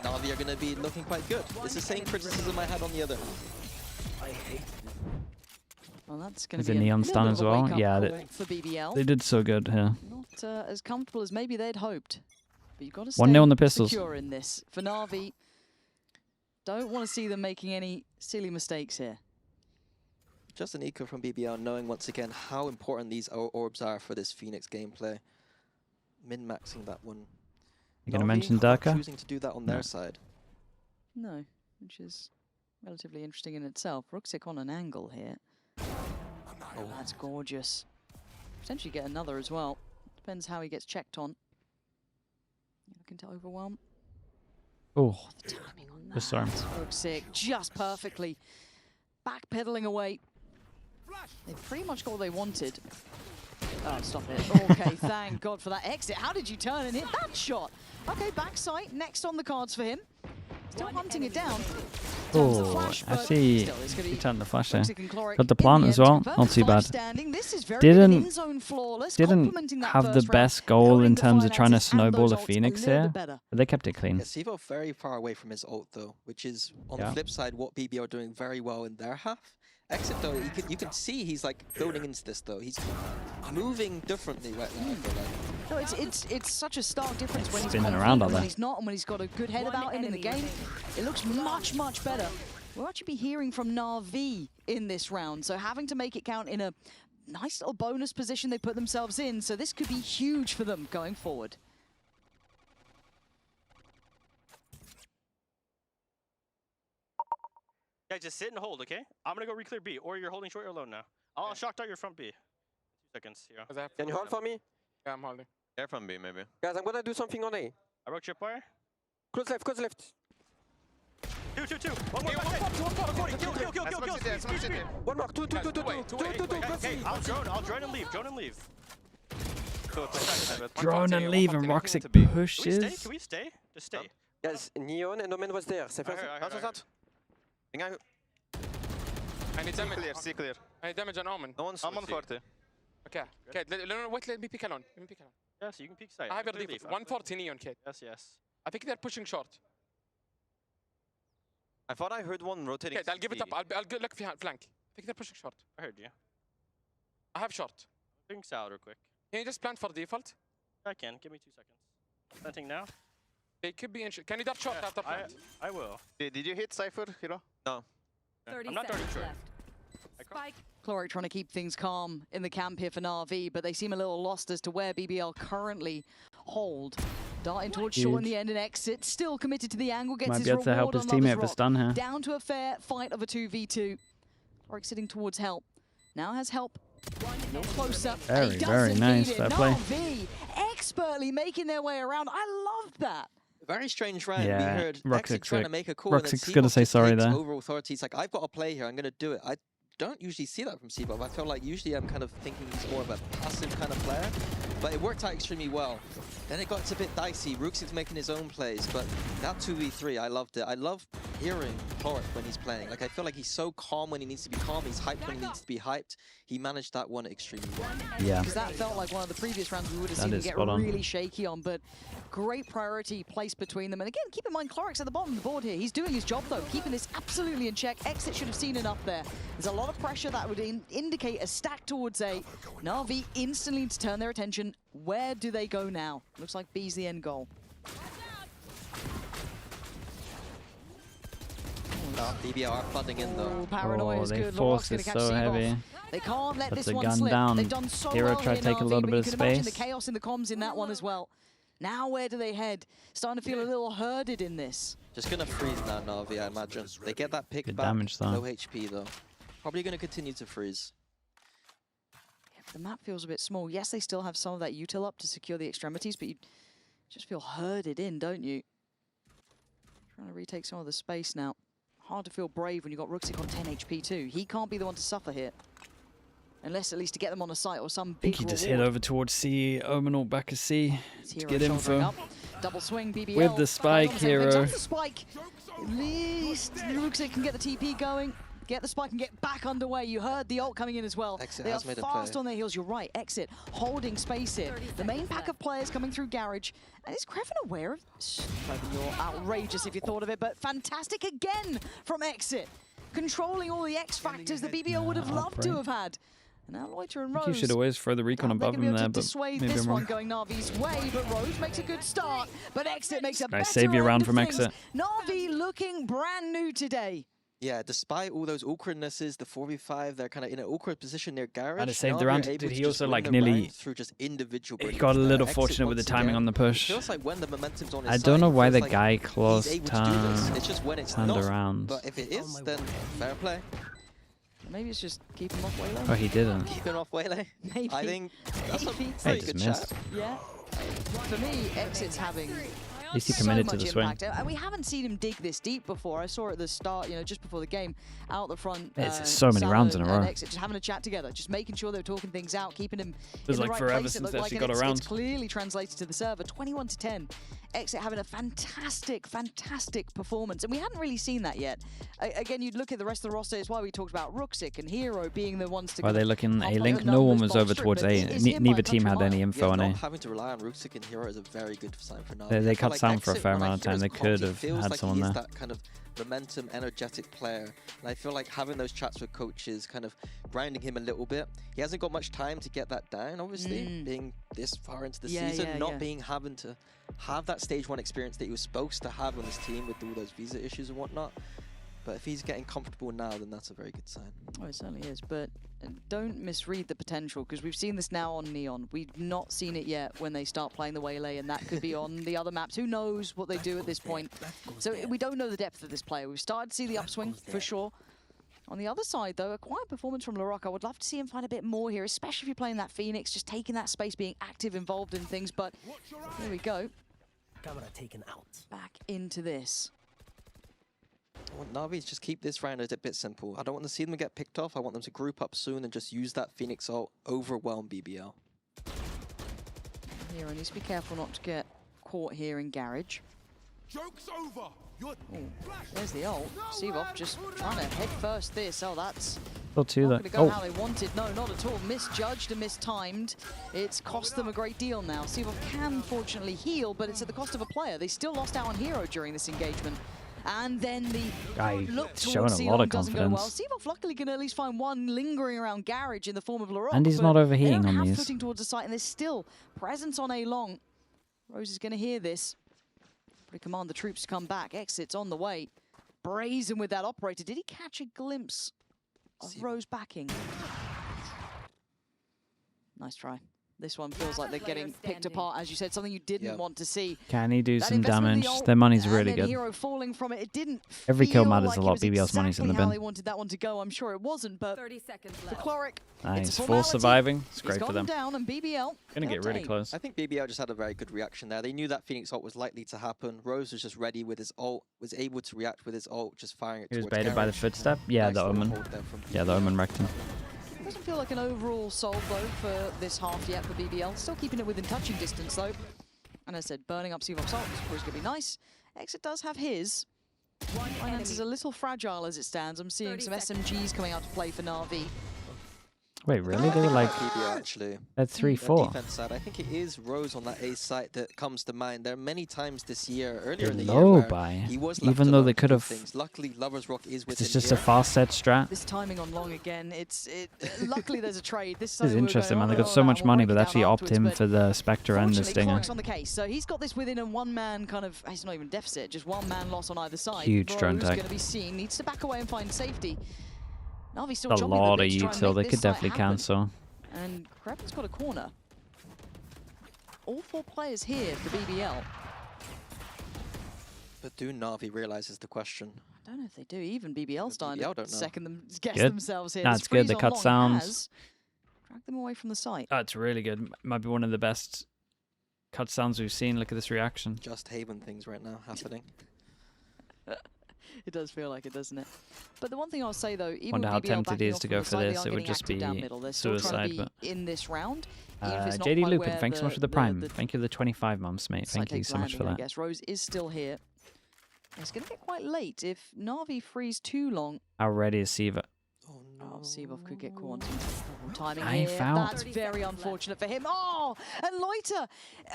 Navi are going to be looking quite good. It's the same criticism I had on the other. Well, that's going Is to it be a Neon little stun bit as of a well? wake-up Yeah, call for BBL. They did so good here. Not as comfortable as maybe they'd hoped. But you've got to stay 1-0 on the pistols. secure in this. For Navi, don't want to see them making any silly mistakes here. Just an eco from BBL, knowing once again how important these orbs are for this Phoenix gameplay. Min-maxing that one. You gonna Navi mention are Durka? choosing to do that on their side. No, which is relatively interesting in itself. Ruxic on an angle here. Oh, that's gorgeous. Potentially get another as well. Depends how he gets checked on. Looking to overwhelm. Oh, The timing on that. disarm. Ruxic just perfectly. Backpedaling away. They pretty much got what they wanted. Oh, stop it. Okay, thank God for that exit. How did you turn and hit that shot? Okay, backside, next on the cards for him. Still hunting it down. Oh, actually, he turned the flash there. Got the plant as well. Not too bad. Didn't have the best goal in terms of trying to snowball the Phoenix here, but they kept it clean. Yeah, Sivo very far away from his ult though, which is on the flip side what BBL are doing very well in their half. Exit though, you can see he's like building into this though. He's moving differently right now. I feel like. No, it's such a stark difference when he's Spinning confident around and out when there. he's not, and when he's got a good head about him in the game. It looks much better. We'll actually be hearing from NAVI in this round, so having to make it count in a nice little bonus position they put themselves in, so this could be huge for them going forward. Guys, just sit and hold, okay? I'm gonna go reclear B, or you're holding short or alone now. I'll shock out your front B. 2 seconds, yeah. Can you hold for me? Yeah, I'm holding. Air from B, maybe. Guys, I'm gonna do something on A. I broke tripwire. Close left, close left. 2. One more. Kill. One more, two. Okay, I'll drone and leave. Drone and leave, and Roxic pushes. Can we stay? Just stay. Guys, Neon and Omen was there. C'est fait. I need damage. C clear. I need damage on Omen. No one's I'm on 40. Okay. Wait, let me pick alone. Yes, you can peek side. I have your default. 140 Neon, kid. Yes. I think they're pushing short. I thought I heard one rotating. Okay, I'll give it up. I'll look flank. I think they're pushing short. I heard you. I have short. Doing sour real quick. Can you just plant for default? I can. Give me 2 seconds. Planting now. They could be in. Can you dart short after plant? I will. Did you hit Cypher, Hiro? No. I'm not darting short. Spike. Chloric trying to keep things calm in the camp here for NAVI, but they seem a little lost as to where BBL currently hold. Darting towards short in the end and exit, still committed to the angle, gets Might his be able to help reward his on Lover's teammate with Rock. the stun here. Down to a fair fight of a 2v2. Chloric sitting towards help. Now has help. A little closer. Very, He very doesn't nice. need it. Fair play. NAVI expertly making their way around. I love that. Very strange round. Yeah, We heard Roxic's Exit trying to sick. make a call. and then Roxic's gonna Seabop say just sorry takes there. Overall authority. He's like, I've got to play here. I'm going to do it. I don't usually see that from Seabop. I feel like usually I'm kind of thinking he's more of a passive kind of player. But it worked out extremely well. Then it got a bit dicey. Ruxic's making his own plays. But that 2v3, I loved it. I love hearing Chloric when he's playing. Like, I feel like he's so calm when he needs to be calm. He's hyped when he needs to be hyped. He managed that one extremely well. Yeah. Because that felt like one of the previous rounds we would have That seen him is get spot on. really shaky on, but great priority placed between them. And again, keep in mind, Chloric's at the bottom of the board here. He's doing his job, though, keeping this absolutely in check. Exit should have seen enough there. There's a lot of pressure that would indicate a stack towards A. NAVI instantly to turn their attention. Where do they go now? Looks like B's the end goal. BBL are flooding in, though. Oh, paranoia is they good. forced Loroc's it gonna catch so Seabop. heavy. They can't let Puts this the one gun slip. down. They've done so Hero well tried here, to take a NAVI, little but bit you of can imagine the space. chaos in the comms in that one as well. Now where do they head? Starting to feel a little herded in this. Just going to freeze now, Navi, I imagine. They get that pick Good back. damage, though. No HP, though. Probably going to continue to freeze. Yeah, the map feels a bit small. Yes, they still have some of that util up to secure the extremities, but you just feel herded in, don't you? Trying to retake some of the space now. Hard to feel brave when you've got Ruxic on 10 HP too. He can't be the one to suffer here. Unless at least to get them on a site or some I think big he just reward. hit over towards C, Omen or back of C It's to Hero get shouldering info. up. Double swing, BBL. With the spike, Picks Hero. up the spike. At least Ruxic can get the TP going. Get the spike and get back underway. You heard the ult coming in as well. Exit They has are made a fast play. on their heels. You're right. Exit holding space here. The main pack of players coming through Garage. And is Kreven aware of this? You're outrageous if you thought of it, but fantastic again from Exit. Controlling all the X factors that BBL would have loved to have had. And now Loiter and I Rose. think you should always throw the recon above They're him gonna be there, able to but dissuade maybe this I'm one wrong. going Navi's way, but Rose makes a good start. But Exit makes a Nice better saviour round end of from things. Exit. Navi looking brand new today. Yeah, despite all those awkwardnesses, the 4v5, they're kind of in an awkward position near Garage. And it saved Navi the are round. able Did to he just also win like the nearly? round through just individual He brilliance got a there. little Exit fortunate with the once timing again. on the It push. feels like when the momentum's on his I side, don't know why feels the like guy he's close able to do this. turned It's just when it's not. around. But if it is, then fair play. Maybe it's just keep him off Waylay. Oh, he didn't. Keep him off Waylay. Maybe. I think that's a Maybe. pretty Hey, good dismissed. chat. Yeah. For me, Exit's having At least he so committed to much the swing. impact. And we haven't seen him dig this deep before. I saw at the start, just before the game, out the front. It's so many Salah rounds in a and row. Exit just having a chat together, just making sure they're talking things out, keeping him was in the like right forever place, it since looked they like, actually and got it's around. clearly translated to the server. 21-10. Exit having a fantastic performance, and we hadn't really seen that yet. Again, you'd look at the rest of the roster. It's why we talked about Rooksik and Hero being the ones to. Why are they looking hop A on link? the No one numbers was over bolster, towards but A. it is him by a Neither team country had any mile. info on not A. having to rely on Rooksik and Hero is a very good sign for now. They I feel cut like sound for a Exit, fair when I amount of hear time. his They comms, could he have feels had like someone he is there. that kind of momentum, energetic player. And I feel like having those chats with coaches kind of grinding him a little bit. He hasn't got much time to get that down, obviously, being this far into the season, not being having to have that stage 1 experience that he was supposed to have on his team with all those visa issues and whatnot. But if he's getting comfortable now, then that's a very good sign. Oh, it certainly is, but don't misread the potential, because we've seen this now on Neon. We've not seen it yet when they start playing the Waylay, and that could be on the other maps. Who knows what they do at this point? So we don't know the depth of this player. We've started to see the upswing, for sure. On the other side, though, a quiet performance from LaRock. I would love to see him find a bit more here, especially if you're playing that Phoenix, just taking that space, being active, involved in things. But here we go. Camera taken out. Back into this. I want Navi to just keep this round a bit simple. I don't want to see them get picked off. I want them to group up soon and just use that Phoenix ult, overwhelm BBL. Hero needs to be careful not to get caught here in Garage. Joke's over. There's the ult. Sevov just trying to head first this. Oh, that's Still two not that. going to go Oh, how they wanted. No, not at all. Misjudged and mistimed. It's cost them a great deal now. Sevov can fortunately heal, but it's at the cost of a player. They still lost out on Hero during this engagement. And then the guy look showing towards a lot of Ceylon doesn't go well. confidence. Sevov luckily can at least find one lingering around Garage in the form of LaRock. And he's but not overheating they don't on have these. footing towards the site, and there's still presence on A long. Rose is going to hear this. Probably command the troops to come back. Exit's on the way. Brazen with that operator. Did he catch a glimpse of Rose backing? Nice try. This one feels like they're getting picked apart, as you said, something you didn't want to see. can he do That some investment in the damage? ult, Their money's and really then good. Hero falling from it. It didn't Every kill feel matters like a it lot. was BBL's money's in the exactly how bin. they wanted that one to go. I'm sure it wasn't, but 30 seconds the left. Chloric, Nice. it's a Full formality. surviving. It's He's great for got them. down, and BBL Gonna get really update. close. I think BBL just had a very good reaction there. They knew that Phoenix ult was likely to happen. Rose was just ready with his ult, was able to react with his ult, just firing it He was towards baited by the Garage. footstep. Yeah, Nice the little Omen. hold there from Yeah, the BBL. Omen wrecked him. Doesn't feel like an overall solve, though, for this half yet for BBL. Still keeping it within touching distance, though. And as I said, burning up Sevov's ult is always going to be nice. Exit does have his. Finance is a little fragile as it stands. I'm seeing some SMGs coming out to play for NAVI. Wait, really? They were like BBL actually. at Their 3-4. defense side. I think it is Rose on that A site that comes to mind. There are many times this year, earlier in the year, Low where buy. he was left Even though alone they to could do have. things. Luckily, Lover's Rock is with It's him just here. a fast set strat. This timing on long again, luckily there's a trade. This This is interesting, man. They got so much money, but they actually opt him for the Spectre and the Stinger. Cloric's on the case, so he's got this within a one-man kind of, he's not even deficit, just one-man loss on either side. Huge drone Rose tag. going to be seen, needs to back away and find safety. Navi's still A chomping lot the of bit to try and util. make They this could site definitely happen. cancel. And Kreven's got a corner. All 4 players here for BBL. But do Navi realize is the question? I don't know if they do. Even BBL starting BBL to don't know. second them, guess Good. themselves here. Nah, This it's good. freeze They on cut long sounds. has dragged them away from the site. Oh, it's really good. Might be one of the best cut sounds we've seen. Look at this reaction. Just Haven things right now happening. It does feel like it, doesn't it? But the one thing I'll say though, even Wonder with how BBL tempted backing he is off to from go the for side, they this. are It would getting just active down be middle. They're still trying to suicide, be in this round. Even if it's not JD quite Lupin, where thanks so much for the the- Prime. the Thank you for the 25 months, mate. site Thank you takes so much for landing, I that. guess Rose is still here. It's going to get quite late if Navi freeze too long. How ready is Siva? Oh no. Oh, Sevov could get quarantined. Timing I ain't here. foul. That's very unfortunate for him. Oh, and Loiter.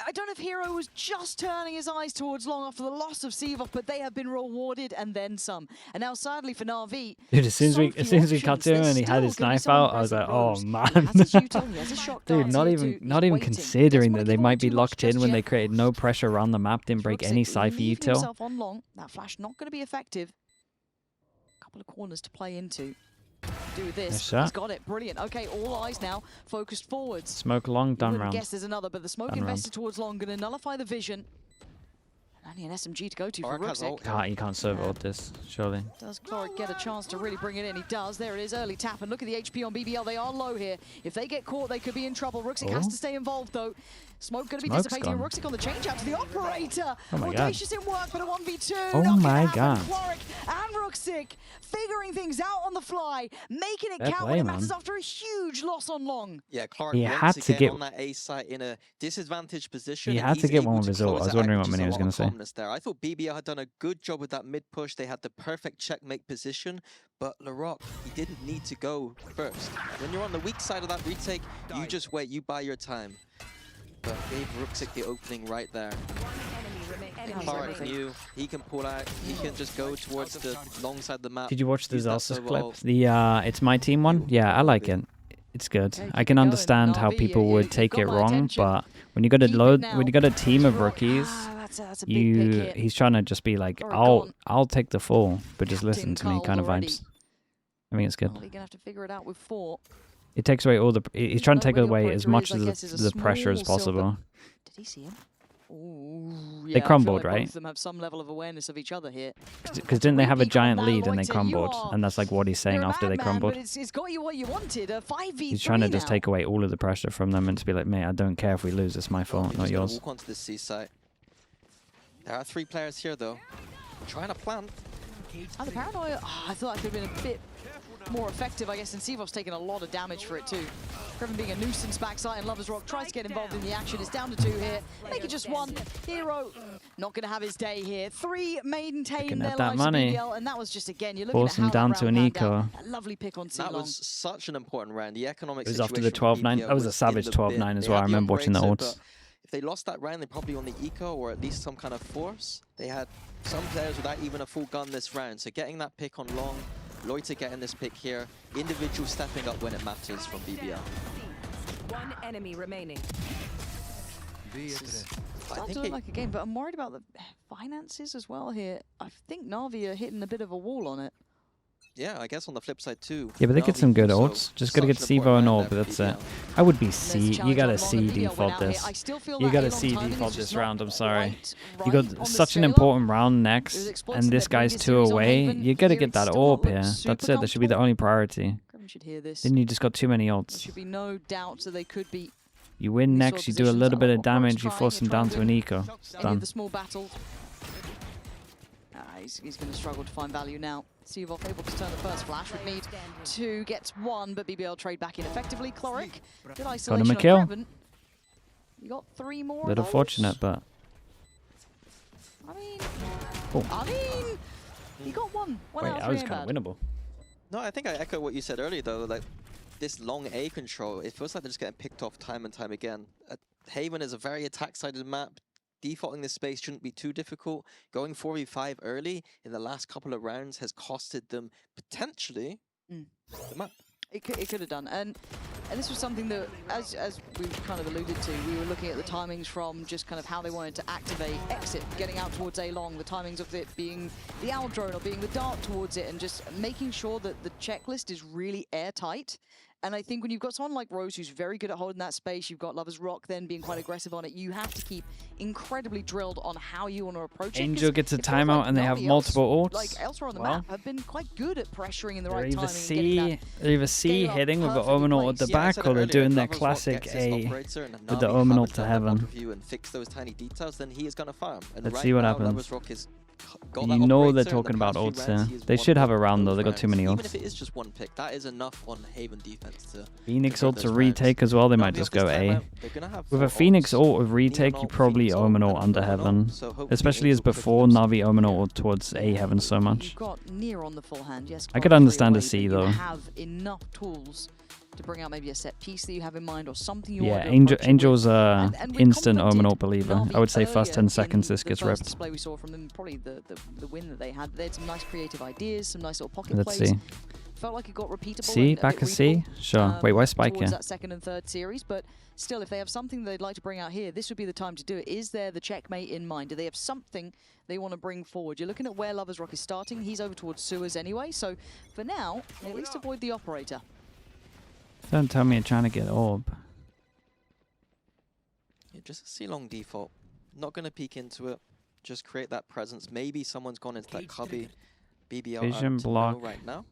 I don't know if Hero was just turning his eyes towards long after the loss of Sevov, but they have been rewarded and then some. And now, sadly for Na'Vi, Dude, as soon as we cut to him there's and he had his still gonna be knife someone out, I was like, pressing oh Rose. man. He has his util, he has his shot Dude, guards not here even too. not He's even waiting. considering Doesn't that wanna they give might away be too much locked in just when they yet. created no pressure around the map, didn't break any Rooksik Cypher leaving util. himself on long. That flash not going to be effective. couple of corners to play into. Do with this. Nice shot. He's got it. Brilliant. Okay, all eyes now focused forwards. Smoke long, done round. Guess there's another, but the smoke Done invested towards long, going to nullify the vision. Only an SMG to go to for Ruxic. You can't serve ult this, surely. Does Cloric get a chance to really bring it in? He does. There it is, early tap. And look at the HP on BBL. They are low here. If they get caught, they could be in trouble. Ruxic has to stay involved, though. Smoke going to be dissipating. Ruxic on the change out to the operator. Oh my Audacious in work, but a 1v2. Oh my god. Cloric and Ruxic figuring things out on the fly, making it count when it matters after a huge loss on long. Yeah, Cloric he had to get on that A site in a disadvantaged position. He had to get one with his ult. I was wondering what Mini was going to say. There. I thought BBL had done a good job with that mid push. They had the perfect checkmate position, but LaRock, he didn't need to go first. When you're on the weak side of that retake, you just wait, you buy your time. But gave Ruxic the opening right there. Cloric knew he can pull out, he can just go towards the long side of the map. Did you watch the Zelsis clip? The It's My Team one? Yeah, I like it. It's good. I can understand how people would take it wrong, but when you got a team of rookies, he's trying to just be like, I'll take the fall, but just listen to me kind of vibes. I mean, it's good. You're gonna have to figure it out with 4. It takes away all the. He's trying to take away as much of the pressure as possible. Did he see him? Ooh, yeah, they crumbled, like right? Both of them have some level of awareness of each other here. Because didn't they have a giant lead and they crumbled? And that's like what he's saying after they crumbled. It's got you what you wanted. A 5v3 He's trying to just take away all of the pressure from them and to be like, mate, I don't care if we lose. It's my fault, not yours. Walk onto the C site. There are 3 players here though, trying to plant. Oh, the paranoia. Oh, I thought I could have been a bit more effective, I guess, and Sivov's taken a lot of damage for it too. Kreven being a nuisance backside, and Lovers Rock tries to get involved in the action. It's down to 2 here. Make it just 1. Hero not going to have his day here. 3 maintain their lives money. BBL, and that was just, again, you're looking Force at how him down to an eco. A lovely pick on C-Long. That was such an important round. The economic It was situation after the 12-9. That was a savage 12-9 as well. I remember watching the ults. If they lost that round, they're probably on the eco or at least some kind of force. They had some players without even a full gun this round. So getting that pick on long, Loiter getting this pick here, individual stepping up when it matters from BBL. 1 enemy remaining. It's not doing like a game, but I'm worried about the finances as well here. I think NAVI are hitting a bit of a wall on it. Yeah, I guess on the flip side too. Yeah, but they get some good ults. Just gotta get Sivo and ult, but that's it. I would be C. You gotta C default this. You gotta C default this round, I'm sorry. You got such an important round next, and this guy's 2 away. You gotta get that AWP here. That's it, that should be the only priority. Then you just got too many ults. There should be no doubt that they could be. You win next, you do a little bit of damage, you force him down to an eco. Done. The small battle. He's going to struggle to find value now. Sivov able to turn the first flash. Would need 2, gets 1, but BBL trade back in effectively. Cloric, good isolation on Kreven. You got 3 more. Little fortunate, but. I mean, you got 1. Wait, I was kind of winnable. No, I think I echo what you said earlier though. Like this long A control, it feels like they're just getting picked off time and time again. Haven is a very attack-sided map. Defaulting this space shouldn't be too difficult. Going 4v5 early in the last couple of rounds has costed them potentially the map. It could have done, and this was something that, as we kind of alluded to, we were looking at the timings from just kind of how they wanted to activate exit, getting out towards A long, the timings of it being the owl drone or being the dart towards it, and just making sure that the checklist is really airtight. And I think when you've got someone like Rose who's very good at holding that space, you've got Lovers Rock then being quite aggressive on it, you have to keep incredibly drilled on how you want to approach it. Angel gets a timeout and they have multiple ults. Like elsewhere on the map have been quite good at pressuring in the right timing. They're either C hitting with the Omen ult at the back, or they're doing their classic A with the Omen ult to heaven. And fix those tiny details, then he is going to farm. Let's see what happens. You know they're talking about ults here. They should have a round though, they got too many ults. Even if it is just 1 pick, that is enough on Haven defense to... Phoenix ult to retake as well, they might just go A. With a Phoenix ult with retake, you probably Omen ult under Heaven. Especially as before, Navi Omen ult towards A Heaven so much. You've got near on the full hand, yes. I could understand a C though. You have enough tools to bring out maybe a set piece that you have in mind or something you want to Angel's instant Omen ult believer. I would say first 10 seconds this gets ripped. Display we saw from them, probably the win that they had. They had some nice creative ideas, some nice little pocket plays. Let's see. felt like it got repeatable. C, and a back bit a C? readable, Sure. Wait, why Spike towards here? that second and third series, but still, if they have something they'd like to bring out here, this would be the time to do it. Is there the checkmate in mind? Do they have something they want to bring forward? You're looking at where Lovers Rock is starting. He's over towards sewers anyway, so for now, they at least avoid the operator. Don't tell me you're trying to get orb. Yeah, just a C-long default. Not going to peek into it. Just create that presence. Maybe someone's gone into that cubby. BBL Vision block. right now.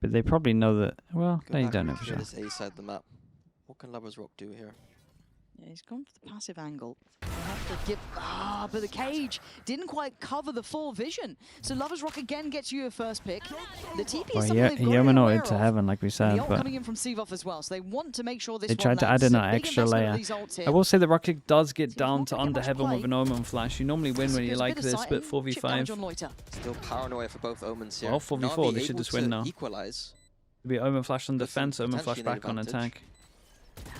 But they probably know that. Well, Go they back don't know and for clear sure. this A side of the map. What can Lovers Rock do here? Yeah, he's gone for the passive angle. They have to give... but the cage didn't quite cover the full vision. So Lovers Rock again gets you a first pick. The TP is Well, something he they've got to be aware Yomanoid to of. heaven, like we And said, the ult but coming in from Seavoff as well, so they want to make sure this they tried to add in an extra layer. I will say the Rocket does get down to under heaven with an Omen Flash. You normally win when you like this, but 4v5. Still paranoia for both Omens here. Well, 4v4, Na'Vi they should able just win to now. Equalize. It'll be Omen Flash on defense, Omen Flash potentially back on advantage. attack.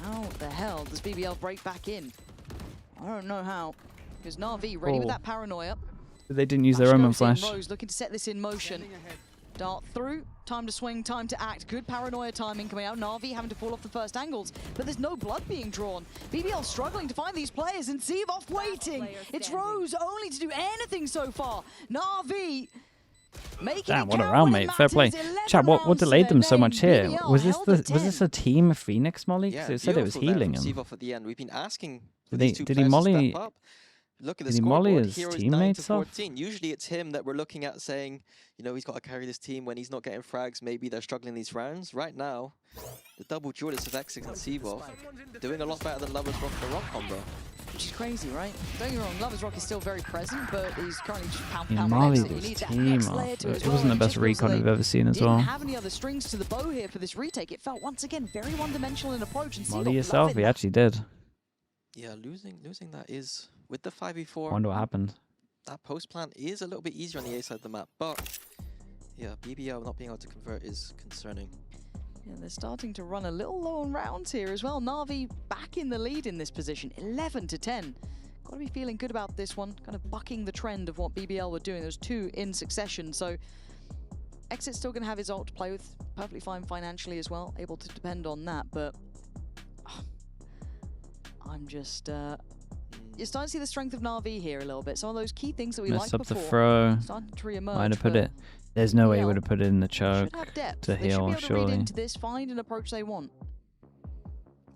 How the hell does BBL break back in? I don't know how. Because Na'Vi ready with that paranoia. But they didn't use their Omen Flash. Rose looking to set this in motion. Dart through, time to swing, time to act. Good paranoia timing coming out. Na'Vi having to fall off the first angles, but there's no blood being drawn. BBL struggling to find these players, and Seavoff waiting. It's Rose only to do anything so far. Na'Vi making Damn, it what a count round, when it mate. Fair play. matters. 11 Chat, what rounds to delayed them their so name. much here? BBL Was this held the to was this 10. a team Phoenix Molly? Yeah, Because it said it was beautiful there healing from him. Seavoff at the end. We've been asking for Did these he- two did he players to molly- step up. Look at the did he molly scoreboard. his Heroes 9 to teammates off? 14. Usually it's him that we're looking at saying, you know, he's got to carry this team when he's not getting frags. Maybe they're struggling these rounds. Right now, the double duelist of Exix and Seavoff doing a lot better than Lovers Rock the Rock combo. Which is crazy, right? Don't get me wrong, Lovers Rock is still very present, but he's currently just pound He pound mollied You his need that team next off. layer to it as It well, wasn't and the it best just feels recon like we've ever seen as didn't well. have any other strings to the bow here for this retake. It felt once again very one-dimensional in approach, and Molly Seavoff yourself? loving He that. actually did. Yeah, losing that is, with the 5v4, Wonder what happened. that post plant is a little bit easier on the A side of the map, but yeah, BBL not being able to convert is concerning. Yeah, they're starting to run a little low on rounds here as well. Na'Vi back in the lead in this position, 11 to 10. Got to be feeling good about this one, kind of bucking the trend of what BBL were doing. There's two in succession, so Exit's still going to have his ult to play with, perfectly fine financially as well, able to depend on that, but I'm just... You're starting to see the strength of Na'Vi here a little bit. Some of those key things that we Messed liked up the before throw. starting to re-emerge. Might have put but it. There's no way he BBL would have put it in the choke should have depth. to They should heal, be able to read surely. into this, find an approach they want.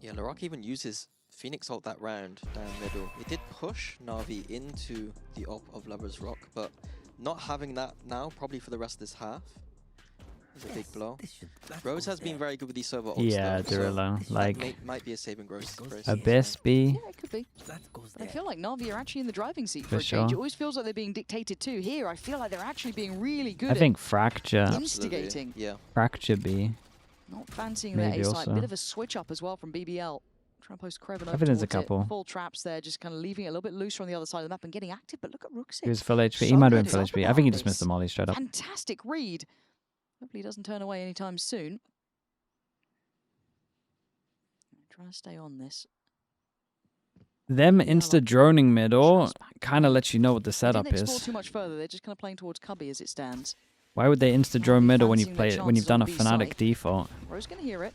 Yeah, LaRock even uses Phoenix ult that round down middle. It did push Na'Vi into the op of Lovers Rock, but not having that now, probably for the rest of this half, is a big blow. Rose has been very good with these server ults. Yeah, though, so Durillo. Like, that might be a saving grace. Abyss B. Yeah, it could be. But I feel like Na'Vi are actually in the driving seat For for a change. It sure. always feels like they're being dictated to. Here, I feel like they're actually being really good I think Fracture. at instigating. Yeah. Fracture B. Not fancying their Maybe A side. also. Bit of a switch up as well from BBL. Trying to post Kreven over I think there's a towards it. couple. Full traps there, just kind of leaving it a little bit looser on the other side of the map and getting active. But look at Rooksix. He was full HP. He So might have been good. full Talk HP. I about think he just missed this. the molly straight up. Fantastic read. Hopefully he doesn't turn away anytime soon. Trying to stay on this. Them Yeah, insta like droning middle shots back. kind of lets you know what the They setup didn't explore is. too much further. They're just kind of playing towards Cubby as it stands. Why would they insta drone middle when you Fancying play their it when you've done a chances on B Fnatic side. default? Rose gonna hear it.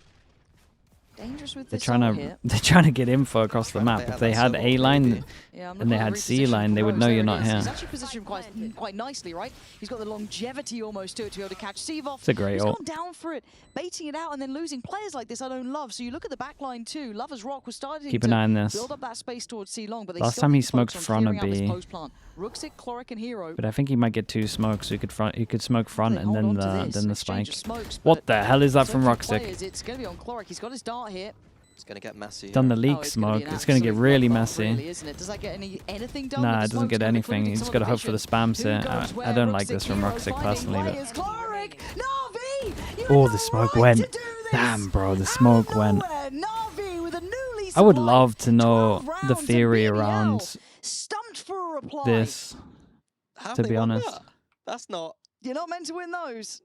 Dangerous with They're this trying ult to here. get info across the Trying to map. play If out they that had solo A line maybe. Yeah, I'm and they looking at had the C reposition line, for they would Rose. know There you're it not is. here. He's actually positioned quite nicely, right? He's got the longevity almost to it to be able to catch Seavoff. It's a great He's ult. gone down for it, baiting it out and then losing players like this I don't love. So you look at the back line too. Lovers Rock was starting Keep to an eye on this. build up that space towards C long, but they Last still time he need to focus smoked on front of clearing out this B. post plant. Rooksik, Chloric, and Hero. But I think he might get two smokes, so he could smoke front They and hold then on to the this, spike. exchange of smokes, What but the hell is that so from few Roxic? players, it's going to be on Chloric. He's got his dart here. It's going to get messy. Done the here. leak Oh, it's gonna be smoke. an It's going to get absolute really bloodbath, messy. really, isn't it? Does that get anything done? Nah, with it the doesn't get smokes, anything. including You some just of got to the hope for the vision? spam Who sit. goes where? I don't like Rooksik, this from Hero Roxic finding personally, but players. Chloric, Na'Vi, you oh, have the no smoke right went. to do this. Damn, bro, the Out of smoke went. nowhere, Na'Vi with a new lease I would of love life. to know 12 the rounds and theory BBL around stumped for a reply. this, Have to they be won honest. that? That's not... You're not meant to win those.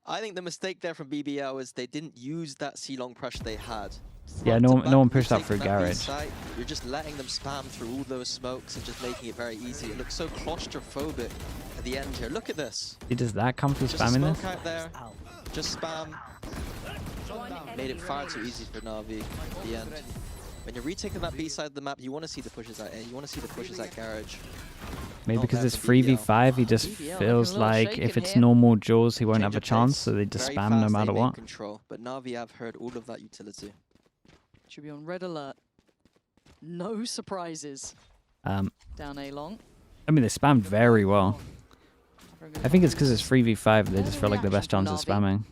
I think the mistake there from BBL is they didn't use that C-long pressure they had Yeah, front no to one- back, no one you're pushed up taking for that B garage. site, you're just letting them spam through all those smokes and just making it very easy. It looks so claustrophobic at the end here. Look at this. He does that come through Just a spamming smoke this? out there, just spam. One Made it enemy far too remaining. easy for Navi at the end. When you're retaking that B side of the map, you want to see the pushes out A. You want to see the pushes at garage. Maybe Not because bad it's for BBL. 3v5, he just BBL feels looking a little like shaken if it's here. normal Jaws, he won't Change have a of chance, pace, so they just very spam no fast matter A main what. Control, but Navi have heard all of that utility. Should be on red alert. No surprises. Down A long. I mean, they spammed very well. I think it's because it's 3v5, they just feel like the best chance of spamming.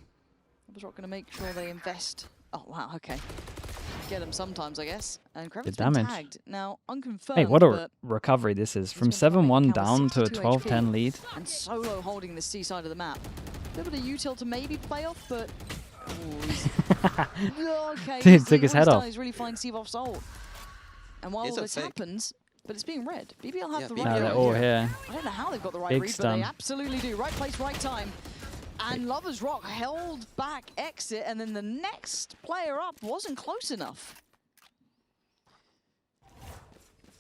Was not going to make sure they invest. Oh, wow, okay. Get them sometimes, I guess. And Krevin's Good been damage. tagged. Now, unconfirmed, Hey, what a but recovery this is. From gonna try and 7-1 make count down with to a 62 12-10 HP. lead. And Solo holding the C side of the map. A little bit of util to maybe play off, but... Ooh, he's... okay, Dude, took his head off. He's really fine Sivov's ult. And while It's all a this fake. happens, but it's being read. BBL have Yeah, the BBL right They're read all here. here. I don't know how they've got the right Big read, but they stun. absolutely do. Right place, right time. And Lover's Rock held back exit, and then the next player up wasn't close enough.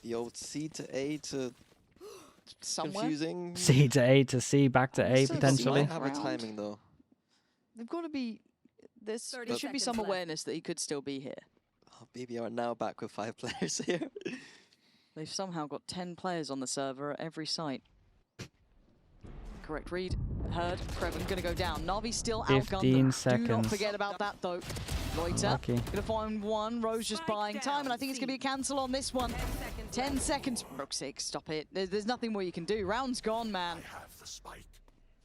The old C to A to Somewhere. confusing. C to A to C, back to A Still got potentially. Might have a Round. timing though. They've got to be... there 30 should be seconds some left. awareness that he could still be here. Oh, BBL are now back with 5 players here. They've somehow got 10 players on the server at every site. Correct read. Heard. Krevin gonna go down. Navi still outgunned 15 them. Do not seconds. forget about that though. Loiter Lucky. gonna find one. Rose just buying time, and I think it's gonna be a cancel on this one. 10 seconds. Brook 6, stop it. There's nothing more you can do. Round's gone, man.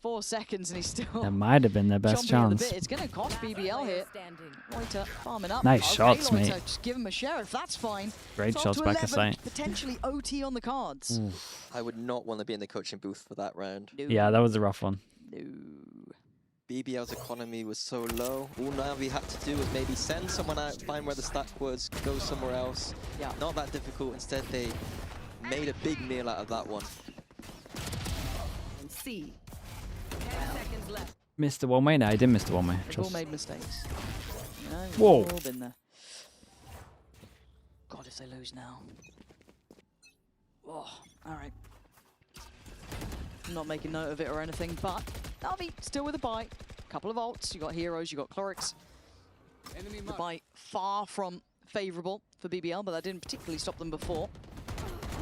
4 seconds and he's still That might have been their best chomping at the chance. bit. It's gonna cost BBL here. Standing. Loiter farming up. Nice Okay, shots, Loiter, mate. just give him a sheriff. That's fine. Great 12 shots to back of 11, sight. Potentially OT on the cards. I would not want to be in the coaching booth for that round. No. Yeah, that was a rough one. No. BBL's economy was so low. All Navi had to do was maybe send someone out, find where the stack was, go somewhere else. Yeah. Not that difficult. Instead, they made a big meal out of that one. And C. 10 seconds left. Missed the one way? No, I didn't miss the one way. They've all Just made mistakes. You know, we've Whoa. all been there. God, if they lose now. Oh, all right. I'm not making note of it or anything, but Navi still with a bite. Couple of ults. You got heroes. You got Clorix. The bite far from favourable for BBL, but that didn't particularly stop them before.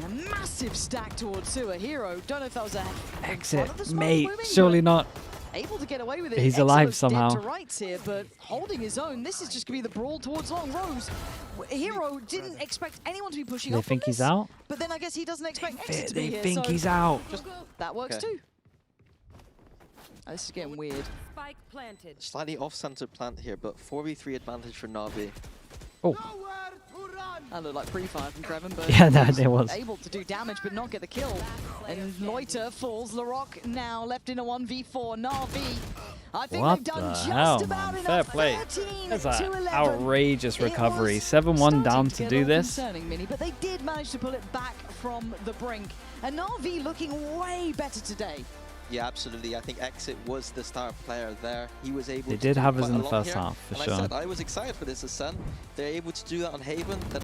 And a massive stack towards Sewer. Hero. Don't know if that was a exit, one of the smoke mate. moving, Surely but not. able to get away with it. He's alive Exodus somehow. dead to rights here, but holding his own. This is just going to be the brawl towards Long Rose. Hero didn't expect anyone to be pushing They up on think he's this, out? but then I guess he doesn't expect Exit to be They here, think so he's out. that works Okay. too. Oh, this is getting weird. Spike planted. Slightly off-center plant here, but 4v3 advantage for Navi. Oh, That looked like pre-fire from Krevin, but Yeah, no, he's there was. able to do damage but not get the kill. And Loiter falls. Larocque now left in a 1v4. Navi, I think what they've done the just hell, about man? enough. Fair play. 13 That's to an 11. outrageous It recovery. was 7-1 starting down to to get a do little this. concerning, Mini, but they did manage to pull it back from the brink. And Navi looking way better today. Yeah, absolutely. I think Exit was the star player there. He was able They to did do have us quite in a the lot first here. half, for and sure. I said I was excited for this Ascent. They're able to do that on Haven. Then